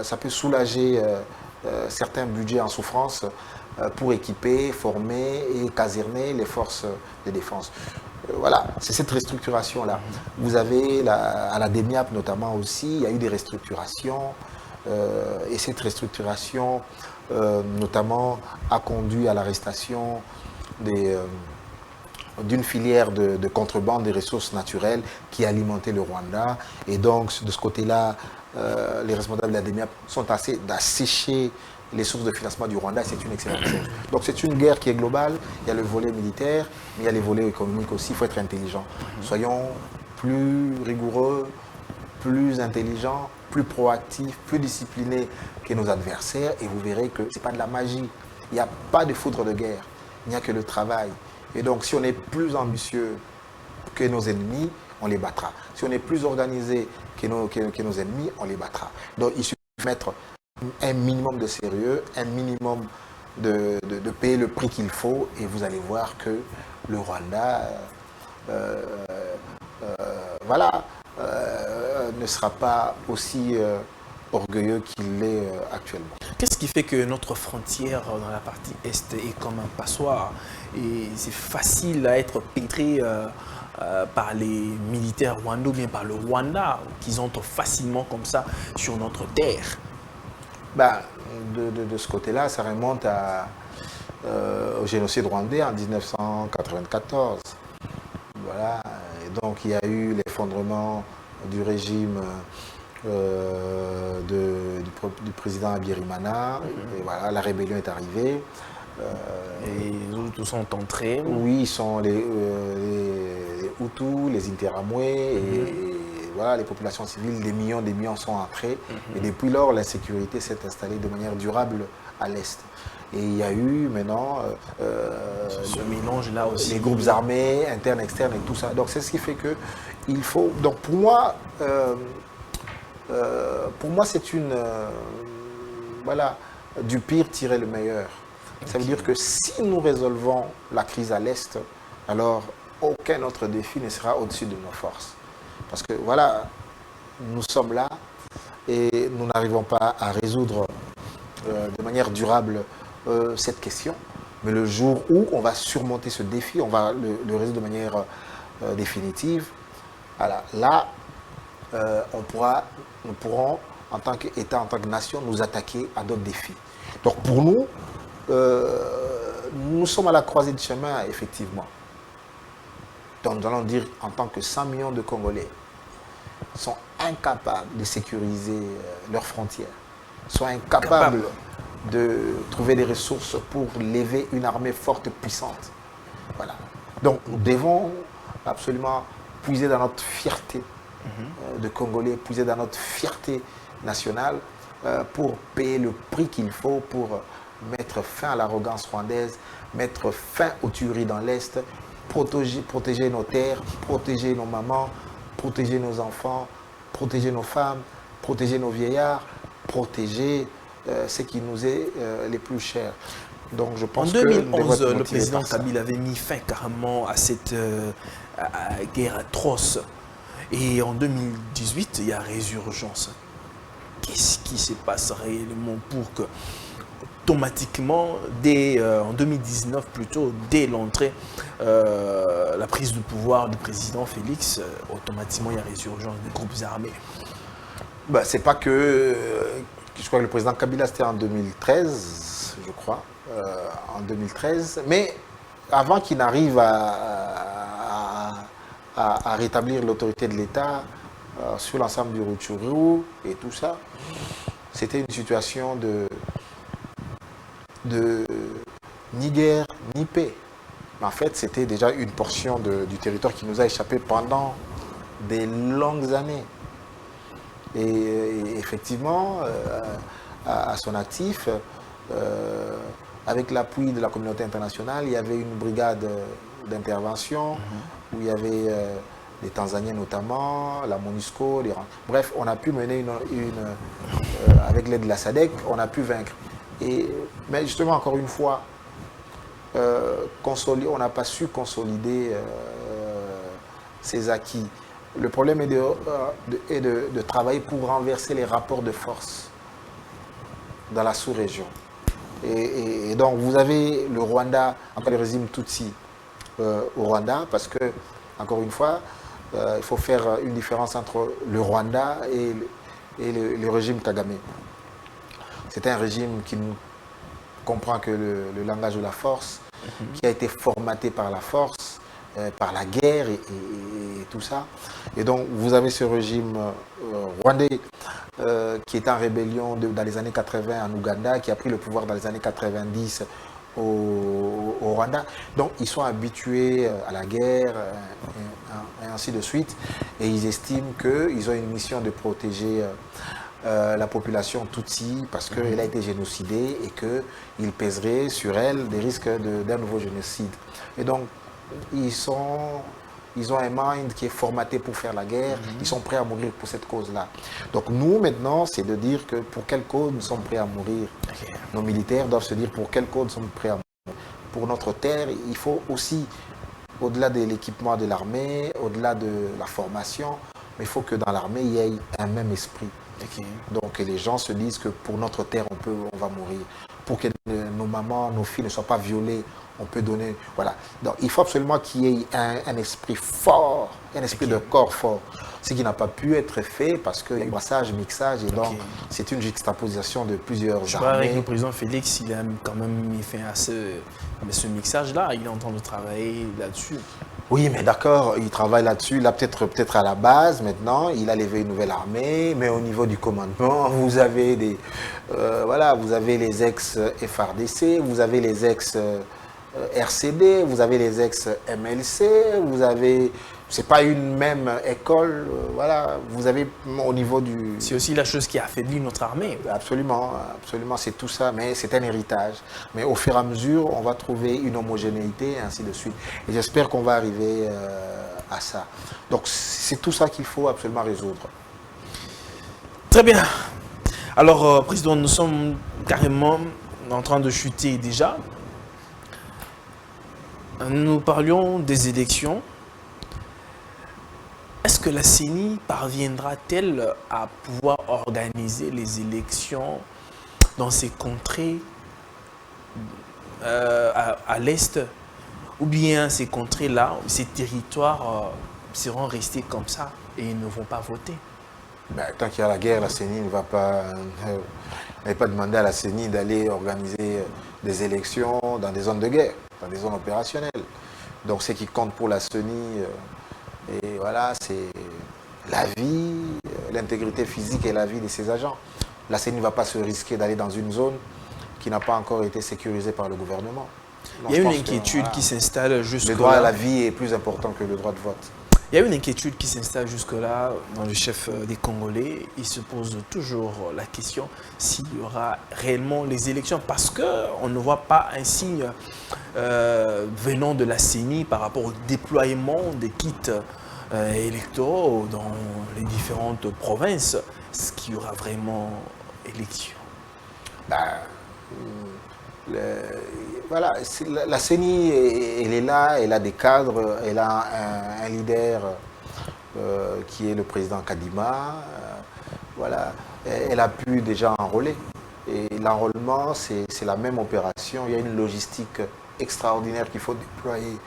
S2: Ça peut soulager certains budgets en souffrance pour équiper, former et caserner les forces de défense. Voilà, c'est cette restructuration-là. Vous avez, à la DEMIAP notamment aussi, il y a eu des restructurations. Et cette restructuration, notamment, a conduit à l'arrestation d'une filière de contrebande des ressources naturelles qui alimentait le Rwanda. Et donc, de ce côté-là, les responsables de la DEMIAP sont assez d'assécher les sources de financement du Rwanda, et c'est une excellente chose. Donc c'est une guerre qui est globale, il y a le volet militaire, mais il y a les volets économiques aussi, il faut être intelligent. Soyons plus rigoureux, plus intelligents, plus proactifs, plus disciplinés que nos adversaires, et vous verrez que ce n'est pas de la magie. Il n'y a pas de foudre de guerre, il n'y a que le travail. Et donc si on est plus ambitieux que nos ennemis, on les battra. Si on est plus organisé que nos ennemis, on les battra. Donc il suffit de mettre un minimum de sérieux, un minimum de payer le prix qu'il faut, et vous allez voir que le Rwanda ne sera pas aussi orgueilleux qu'il l'est actuellement.
S1: Qu'est-ce qui fait que notre frontière dans la partie Est est comme un passoire et c'est facile à être pénétré par les militaires rwandais ou bien par le Rwanda, qu'ils entrent facilement comme ça sur notre terre?
S2: De ce côté-là, ça remonte au génocide rwandais en 1994. Voilà. Et donc il y a eu l'effondrement du régime du président Habyarimana. Et voilà, la rébellion est arrivée.
S1: Et les Hutus sont entrés.
S2: Oui, ils sont les Hutus, les Interamwe, et voilà, les populations civiles, des millions sont entrés. Et depuis lors, l'insécurité s'est installée de manière durable à l'Est. Et il y a eu maintenant
S1: ce mélange-là aussi.
S2: Les groupes armés, internes, externes et tout ça. Donc c'est ce qui fait que il faut. Donc pour moi c'est une. Voilà, du pire tirer le meilleur. Ça veut dire que si nous résolvons la crise à l'Est, alors aucun autre défi ne sera au-dessus de nos forces. Parce que voilà, nous sommes là et nous n'arrivons pas à résoudre de manière durable cette question. Mais le jour où on va surmonter ce défi, on va le résoudre de manière définitive, voilà, là, nous pourrons, en tant qu'État, en tant que nation, nous attaquer à d'autres défis. Donc pour nous, nous sommes à la croisée du chemin, effectivement. Donc nous allons dire, en tant que 100 millions de Congolais sont incapables de sécuriser leurs frontières, sont incapables de trouver des ressources pour lever une armée forte et puissante. Voilà. Donc nous devons absolument puiser dans notre fierté de Congolais, puiser dans notre fierté nationale pour payer le prix qu'il faut pour mettre fin à l'arrogance rwandaise, mettre fin aux tueries dans l'Est, protéger nos terres, protéger nos mamans, protéger nos enfants, protéger nos femmes, protéger nos vieillards, protéger ce qui nous est les plus chers. Donc je pense
S1: en 2011, le président Kabila avait mis fin carrément à cette guerre atroce. Et en 2018, il y a résurgence. Qu'est-ce qui se passe réellement pour que automatiquement, en 2019 plutôt, dès l'entrée, la prise de pouvoir du président Félix, automatiquement il y a résurgence des groupes armés.
S2: Bah, c'est pas que... je crois que le président Kabila, c'était en 2013, je crois. En 2013. Mais avant qu'il n'arrive à rétablir l'autorité de l'État sur l'ensemble du Rutshuru et tout ça, c'était une situation de ni guerre ni paix. Mais en fait, c'était déjà une portion du territoire qui nous a échappé pendant des longues années. Et effectivement, à son actif, avec l'appui de la communauté internationale, il y avait une brigade d'intervention où il y avait les Tanzaniens notamment, la MONUSCO, bref, on a pu mener avec l'aide de la SADC, on a pu vaincre. Mais justement, encore une fois, on n'a pas su consolider ces acquis. Le problème est de travailler pour renverser les rapports de force dans la sous-région. Et donc, vous avez le Rwanda, encore le régime Tutsi au Rwanda, parce que, encore une fois, il faut faire une différence entre le Rwanda et le régime Kagame. C'est un régime qui ne comprend que le langage de la force, qui a été formaté par la force, par la guerre et tout ça. Et donc, vous avez ce régime rwandais qui est en rébellion dans les années 80 en Ouganda, qui a pris le pouvoir dans les années 90 au Rwanda. Donc, ils sont habitués à la guerre et ainsi de suite. Et ils estiment qu'ils ont une mission de protéger la population Tutsi parce qu'elle a été génocidée et qu'il pèserait sur elle des risques d'un nouveau génocide. Et donc, ils ont un mind qui est formaté pour faire la guerre, ils sont prêts à mourir pour cette cause-là. Donc nous, maintenant, c'est de dire que pour quelle cause nous sommes prêts à mourir. Nos militaires doivent se dire pour quelle cause nous sommes prêts à mourir. Pour notre terre, il faut aussi, au-delà de l'équipement de l'armée, au-delà de la formation, mais il faut que dans l'armée, il y ait un même esprit. Donc les gens se disent que pour notre terre, on va mourir. Pour que nos mamans, nos filles ne soient pas violées, on peut donner... Voilà. Donc il faut absolument qu'il y ait un esprit fort, un esprit de corps fort. Ce qui n'a pas pu être fait parce qu'il y a brassage, mixage, et donc c'est une juxtaposition de plusieurs armées.
S1: Je crois avec le président Félix, il a quand même mis fin à ce mixage-là, il est en train de travailler là-dessus.
S2: Oui, mais d'accord, il travaille là-dessus, là peut-être à la base maintenant, il a levé une nouvelle armée, mais au niveau du commandement, vous avez vous avez les ex-FRDC, vous avez les ex-RCD, vous avez les ex-MLC, vous avez... C'est pas une même école, voilà, vous avez au niveau du...
S1: C'est aussi la chose qui affaiblit notre armée.
S2: Absolument, absolument, c'est tout ça, mais c'est un héritage. Mais au fur et à mesure, on va trouver une homogénéité et ainsi de suite. Et j'espère qu'on va arriver à ça. Donc c'est tout ça qu'il faut absolument résoudre.
S1: Très bien. Alors, Président, nous sommes carrément en train de chuter déjà. Nous parlions des élections. Est-ce que la CENI parviendra-t-elle à pouvoir organiser les élections dans ces contrées à l'Est, ou bien ces contrées-là, ces territoires seront restés comme ça et ils ne vont pas voter?
S2: Ben, tant qu'il y a la guerre, la CENI ne va pas demander à la CENI d'aller organiser des élections dans des zones de guerre, dans des zones opérationnelles. Donc ce qui compte pour la CENI, et voilà, c'est la vie, l'intégrité physique et la vie de ses agents. La CENI ne va pas se risquer d'aller dans une zone qui n'a pas encore été sécurisée par le gouvernement. Donc,
S1: il y a une inquiétude qui s'installe jusque-là.
S2: Le droit à la vie est plus important que le droit de vote.
S1: Il y a une inquiétude qui s'installe jusque-là dans le chef des Congolais. Il se pose toujours la question s'il y aura réellement les élections, parce qu'on ne voit pas un signe venant de la CENI par rapport au déploiement des kits électoraux dans les différentes provinces. Est-ce qu'il y aura vraiment élection?
S2: Voilà, la CENI, elle est là, elle a des cadres, elle a un leader qui est le président Kadima. Voilà, elle a pu déjà enrôler Et l'enrôlement, c'est la même opération. Il y a une logistique extraordinaire qu'il faut déployer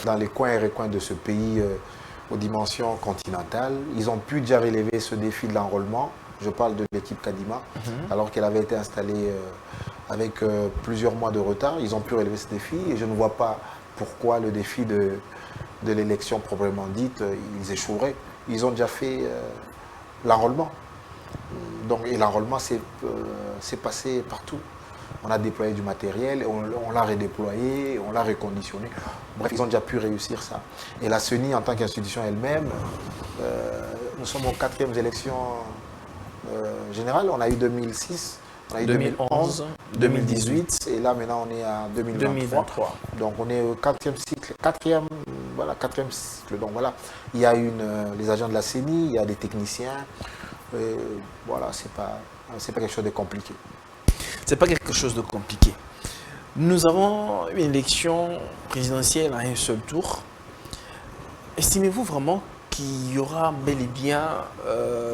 S2: dans les coins et recoins de ce pays aux dimensions continentales. Ils ont pu déjà relever ce défi de l'enrôlement. Je parle de l'équipe Kadima, alors qu'elle avait été installée avec plusieurs mois de retard. Ils ont pu relever ce défi et je ne vois pas pourquoi le défi de l'élection proprement dite, ils échoueraient. Ils ont déjà fait l'enrôlement. Donc, et l'enrôlement s'est passé partout. On a déployé du matériel, on l'a redéployé, on l'a reconditionné. Bref, ils ont déjà pu réussir ça. Et la CENI, en tant qu'institution elle-même, nous sommes aux 4e élections générales. On a eu 2006, on a eu 2011, 2018, et là maintenant on est à 2023. Donc on est au 4e cycle, 4e cycle. Donc voilà, il y a les agents de la CENI, il y a des techniciens. Voilà, c'est pas quelque chose de compliqué.
S1: C'est pas quelque chose de compliqué. Nous avons une élection présidentielle à un seul tour. Estimez-vous vraiment qu'il y aura bel et bien,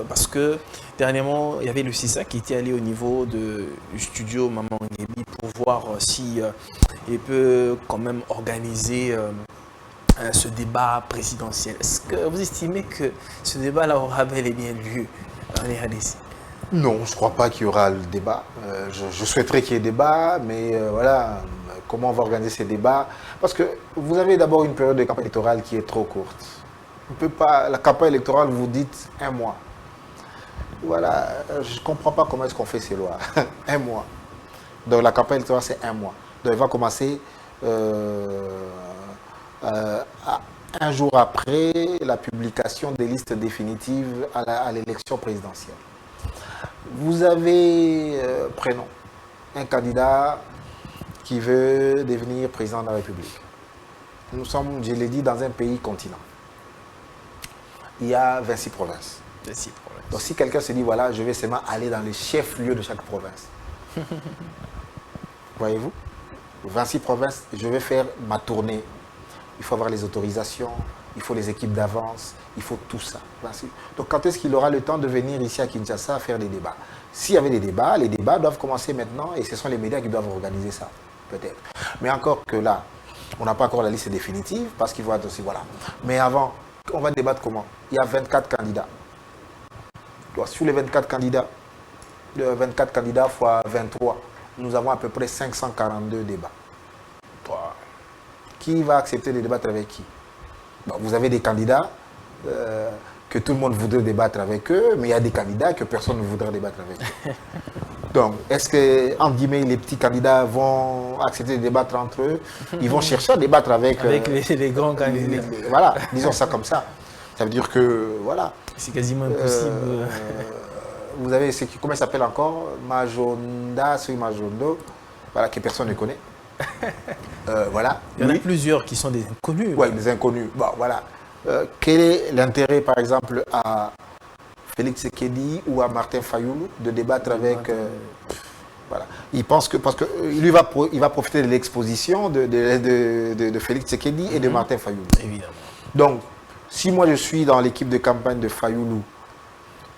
S1: parce que dernièrement, il y avait le CISA qui était allé au niveau du studio Maman Ngebi pour voir si il peut quand même organiser ce débat présidentiel. Est-ce que vous estimez que ce débat-là aura bel et bien lieu en RDC?
S2: Non, je ne crois pas qu'il y aura le débat. Je souhaiterais qu'il y ait débat, mais voilà, comment on va organiser ces débats? Parce que vous avez d'abord une période de campagne électorale qui est trop courte. On peut pas, la campagne électorale, vous dites 1 mois. Voilà, je ne comprends pas comment est-ce qu'on fait ces lois. 1 mois. Donc la campagne électorale, c'est 1 mois. Donc elle va commencer 1 jour après la publication des listes définitives à l'élection présidentielle. Vous avez, prenons, un candidat qui veut devenir président de la République. Nous sommes, je l'ai dit, dans un pays continent. Il y a 26 provinces.
S1: 26 provinces.
S2: Donc si quelqu'un se dit, voilà, je vais seulement aller dans les chefs-lieux de chaque province. Voyez-vous, 26 provinces, je vais faire ma tournée. Il faut avoir les autorisations, il faut les équipes d'avance, il faut tout ça. Donc quand est-ce qu'il aura le temps de venir ici à Kinshasa faire des débats? S'il y avait des débats, les débats doivent commencer maintenant et ce sont les médias qui doivent organiser ça, peut-être. Mais encore que là, on n'a pas encore la liste définitive parce qu'il faut être aussi, voilà. Mais avant, on va débattre comment? Il y a 24 candidats. Donc, sur les 24 candidats, fois 23, nous avons à peu près 542 débats. Qui va accepter de débattre avec qui? Bon, vous avez des candidats que tout le monde voudrait débattre avec eux, mais il y a des candidats que personne ne voudrait débattre avec eux. Donc, est-ce que, en guillemets, les petits candidats vont accepter de débattre entre eux? Ils vont chercher à débattre avec
S1: les grands candidats.
S2: Voilà, disons ça comme ça. Ça veut dire que, voilà.
S1: C'est quasiment impossible.
S2: Vous avez comment il s'appelle encore? Majonda, Majondo, voilà, que personne ne connaît. Voilà.
S1: Il y en a plusieurs qui sont des inconnus.
S2: Oui, des inconnus. Bon, voilà. Quel est l'intérêt, par exemple, à Félix Tshisekedi ou à Martin Fayoulou de débattre avec... voilà. Il pense que... Parce qu'il va profiter de l'exposition de Félix Tshisekedi et de Martin Fayoulou.
S1: Évidemment.
S2: Donc, si moi je suis dans l'équipe de campagne de Fayoulou,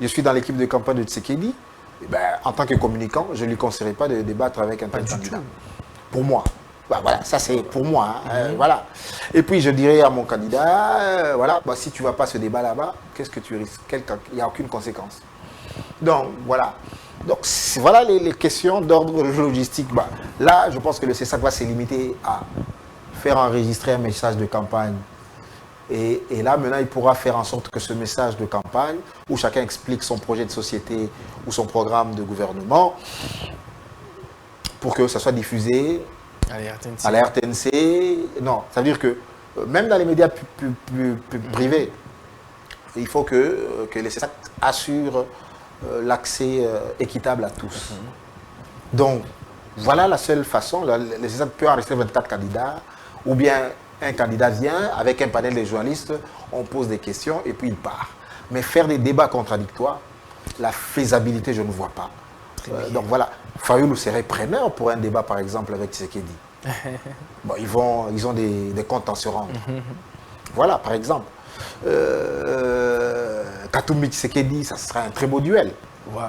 S2: je suis dans l'équipe de campagne de Tshisekedi, eh ben, en tant que communicant, je ne lui conseillerais pas de débattre avec un tel candidat. Pour moi. Bah, voilà, ça c'est pour moi. Hein, voilà. Et puis je dirais à mon candidat, voilà, bah, si tu ne vas pas ce débat là-bas, qu'est-ce que tu risques? Il n'y a aucune conséquence. Donc voilà. Donc voilà les questions d'ordre logistique. Bah, là, je pense que le CESAC va se limiter à faire enregistrer un message de campagne. Et là, maintenant, il pourra faire en sorte que ce message de campagne, où chacun explique son projet de société ou son programme de gouvernement, pour que ça soit diffusé à la RTNC. Non, ça veut dire que même dans les médias privés, il faut que les CESAC assurent l'accès équitable à tous. Donc, voilà la seule façon. Les CESAC peuvent enregistrer 24 candidats, ou bien un candidat vient avec un panel de journalistes, on pose des questions et puis il part. Mais faire des débats contradictoires, la faisabilité, je ne vois pas. Donc voilà, Fayoulou serait preneur pour un débat par exemple avec Tshisekedi. Bon, ils ont des comptes à se rendre. Voilà, par exemple. Katumbi Tshisekedi, ça sera un très beau duel.
S1: Wow.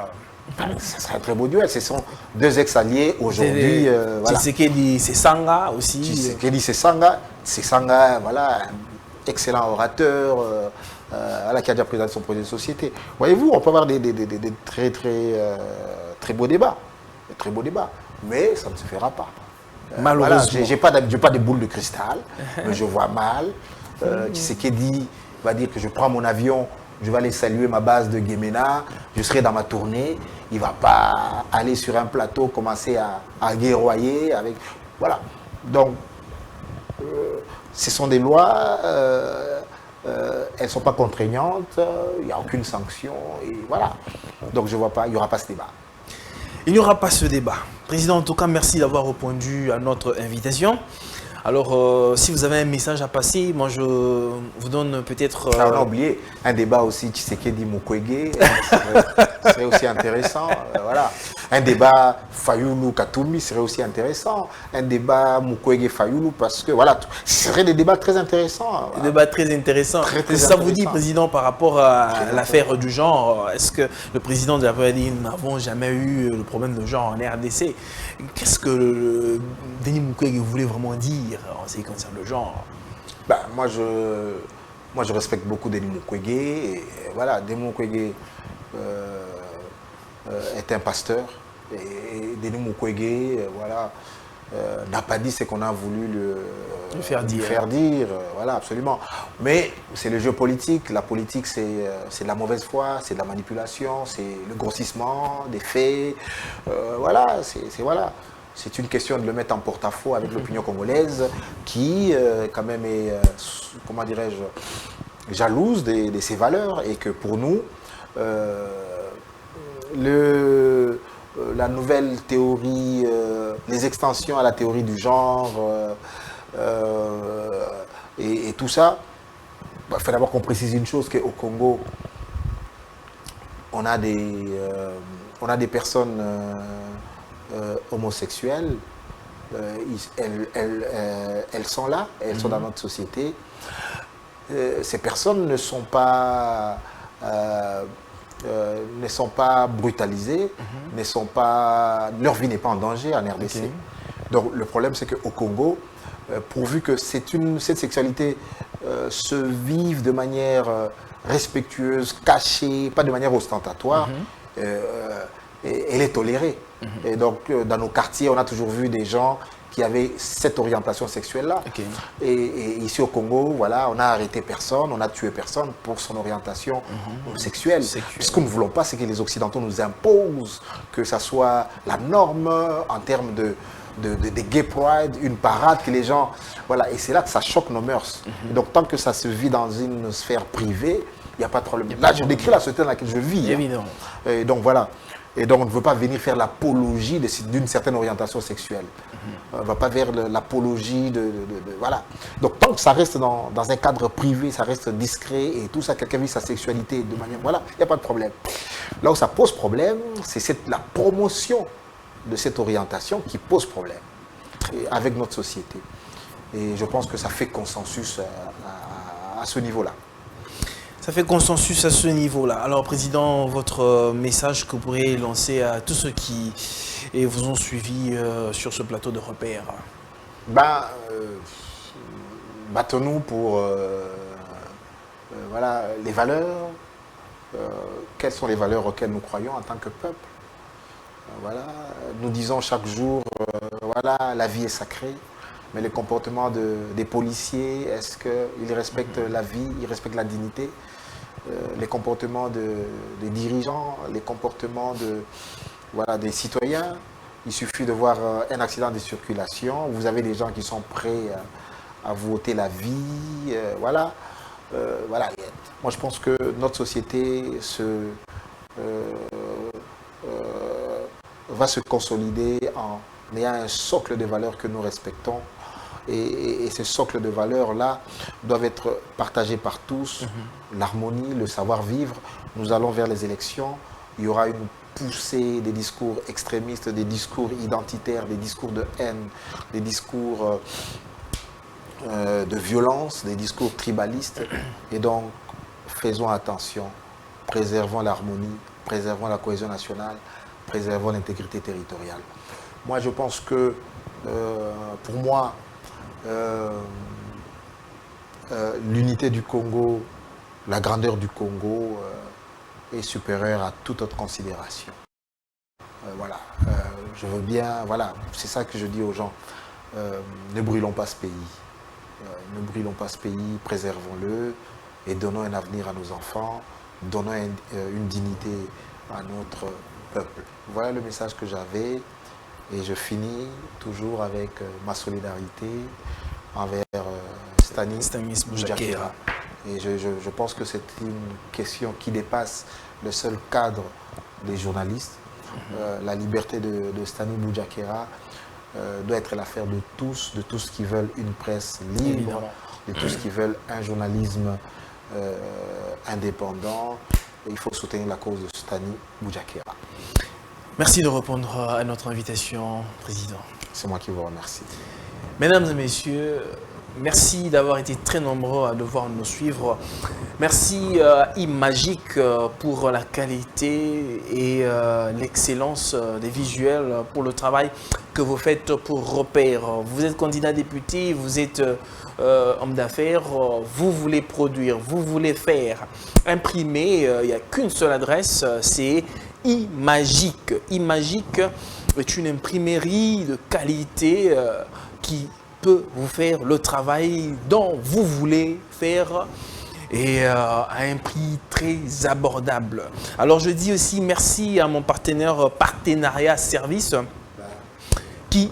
S2: Ce serait un très beau duel. Ce sont deux ex-alliés aujourd'hui. Voilà.
S1: Tshisekedi, c'est Sanga aussi.
S2: Tshisekedi, c'est Sanga. C'est Sanga, voilà, un excellent orateur, qui a déjà présenté son projet de société. Voyez-vous, on peut avoir des très beaux débats. Des très beaux débats. Mais ça ne se fera pas. Voilà, je n'ai pas de boule de cristal, mais je vois mal. Tshisekedi va dire que je prends mon avion, je vais aller saluer ma base de Guémena, je serai dans ma tournée. Il ne va pas aller sur un plateau, commencer à guerroyer avec... Voilà. Donc, ce sont des lois, elles ne sont pas contraignantes, il n'y a aucune sanction, et voilà. Donc je ne vois pas, il n'y aura pas ce débat.
S1: Il n'y aura pas ce débat. Président, en tout cas, merci d'avoir répondu à notre invitation. Alors, si vous avez un message à passer, moi je vous donne peut-être...
S2: On a oublié un débat aussi, Tshisekedi Mukwege, serait aussi intéressant. Voilà. Un débat Fayulu Katumbi serait aussi intéressant. Un débat Mukwege Fayulu, parce que voilà, ce seraient des débats très intéressants.
S1: Des débats très intéressants. Ça vous dit, Président, par rapport à l'affaire du genre, est-ce que le président de la République a dit nous n'avons jamais eu le problème de genre en RDC? Qu'est-ce que Denis Mukwege voulait vraiment dire en ce qui concerne le genre?
S2: Moi, je respecte beaucoup Denis Mukwege. Et voilà, Denis Mukwege est un pasteur. Et Denis Mukwege, voilà, n'a pas dit ce qu'on a voulu lui faire dire. Voilà, absolument. Mais c'est le jeu politique. La politique, c'est de la mauvaise foi, c'est de la manipulation, c'est le grossissement des faits. Voilà, voilà. C'est une question de le mettre en porte-à-faux avec l'opinion congolaise qui, quand même, est, comment dirais-je, jalouse de ses valeurs et que pour nous, la nouvelle théorie, les extensions à la théorie du genre et tout ça, il faut d'abord qu'on précise une chose, qu'au Congo, on a des personnes homosexuelles, elles sont là, elles sont dans notre société. Ces personnes ne sont pas brutalisées, leur vie n'est pas en danger en RDC. Okay. Donc le problème c'est qu'au Congo, pourvu que cette sexualité se vive de manière respectueuse, cachée, pas de manière ostentatoire, elle est tolérée. Et donc, dans nos quartiers, on a toujours vu des gens qui avaient cette orientation sexuelle-là. Okay. Et ici au Congo, voilà, on n'a arrêté personne, on n'a tué personne pour son orientation sexuelle. Ce que nous ne voulons pas, c'est que les Occidentaux nous imposent que ça soit la norme en termes de gay pride, une parade que les gens... Voilà, et c'est là que ça choque nos mœurs. Et donc, tant que ça se vit dans une sphère privée, il n'y a pas de problème. Là, je décris la société dans laquelle je vis.
S1: Évidemment.
S2: Et donc, voilà. Et donc, on ne veut pas venir faire l'apologie d'une certaine orientation sexuelle. On ne va pas vers l'apologie voilà. Donc, tant que ça reste dans un cadre privé, ça reste discret et tout ça, quelqu'un vit sa sexualité de manière... Voilà, il n'y a pas de problème. Là où ça pose problème, c'est la promotion de cette orientation qui pose problème avec notre société. Et je pense que ça fait consensus à ce niveau-là.
S1: Ça fait consensus à ce niveau-là. Alors, Président, votre message que vous pourriez lancer à tous ceux qui vous ont suivi sur ce plateau de repères?
S2: Battons-nous pour voilà, les valeurs. Quelles sont les valeurs auxquelles nous croyons en tant que peuple? Voilà. Nous disons chaque jour, voilà, la vie est sacrée. Mais les comportements des policiers, est-ce qu'ils respectent la vie, ils respectent la dignité? Les comportements des dirigeants, les comportements des citoyens. Il suffit de voir un accident de circulation. Vous avez des gens qui sont prêts à vous ôter la vie. Voilà. Voilà. Moi, je pense que notre société va se consolider en ayant un socle de valeurs que nous respectons. Et ce socle de valeurs-là doivent être partagés par tous. L'harmonie, le savoir-vivre. Nous allons vers les élections. Il y aura une poussée des discours extrémistes, des discours identitaires, des discours de haine, des discours de violence, des discours tribalistes. Et donc, faisons attention. Préservons l'harmonie, préservons la cohésion nationale. préservons l'intégrité territoriale. Moi, je pense que, pour moi, l'unité du Congo, la grandeur du Congo est supérieure à toute autre considération. Voilà, je veux bien, voilà, c'est ça que je dis aux gens, ne brûlons pas ce pays. Ne brûlons pas ce pays, préservons-le et donnons un avenir à nos enfants, donnons une dignité à notre peuple. Voilà le message que j'avais et je finis toujours avec ma solidarité envers Stanis Boujakera. Et je pense que c'est une question qui dépasse le seul cadre des journalistes. La liberté de Stanis Boujakera doit être l'affaire de tous qui veulent une presse libre, évidemment, de tous qui veulent un journalisme indépendant. Et il faut soutenir la cause de Stanis Boujakera.
S1: Merci de répondre à notre invitation, Président.
S2: C'est moi qui vous remercie.
S1: Mesdames et messieurs, merci d'avoir été très nombreux à devoir nous suivre. Merci à Imagique pour la qualité et l'excellence des visuels, pour le travail que vous faites pour Repère. Vous êtes candidat député, vous êtes homme d'affaires, vous voulez produire, vous voulez faire, imprimer, il n'y a qu'une seule adresse, c'est Imagique. Imagique est une imprimerie de qualité qui peut vous faire le travail dont vous voulez faire et à un prix très abordable. Alors je dis aussi merci à mon partenariat service qui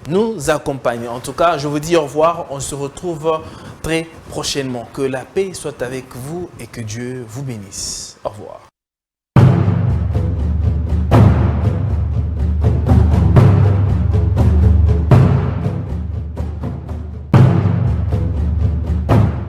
S1: nous accompagne. En tout cas, je vous dis au revoir. On se retrouve très prochainement. Que la paix soit avec vous et que Dieu vous bénisse. Au revoir.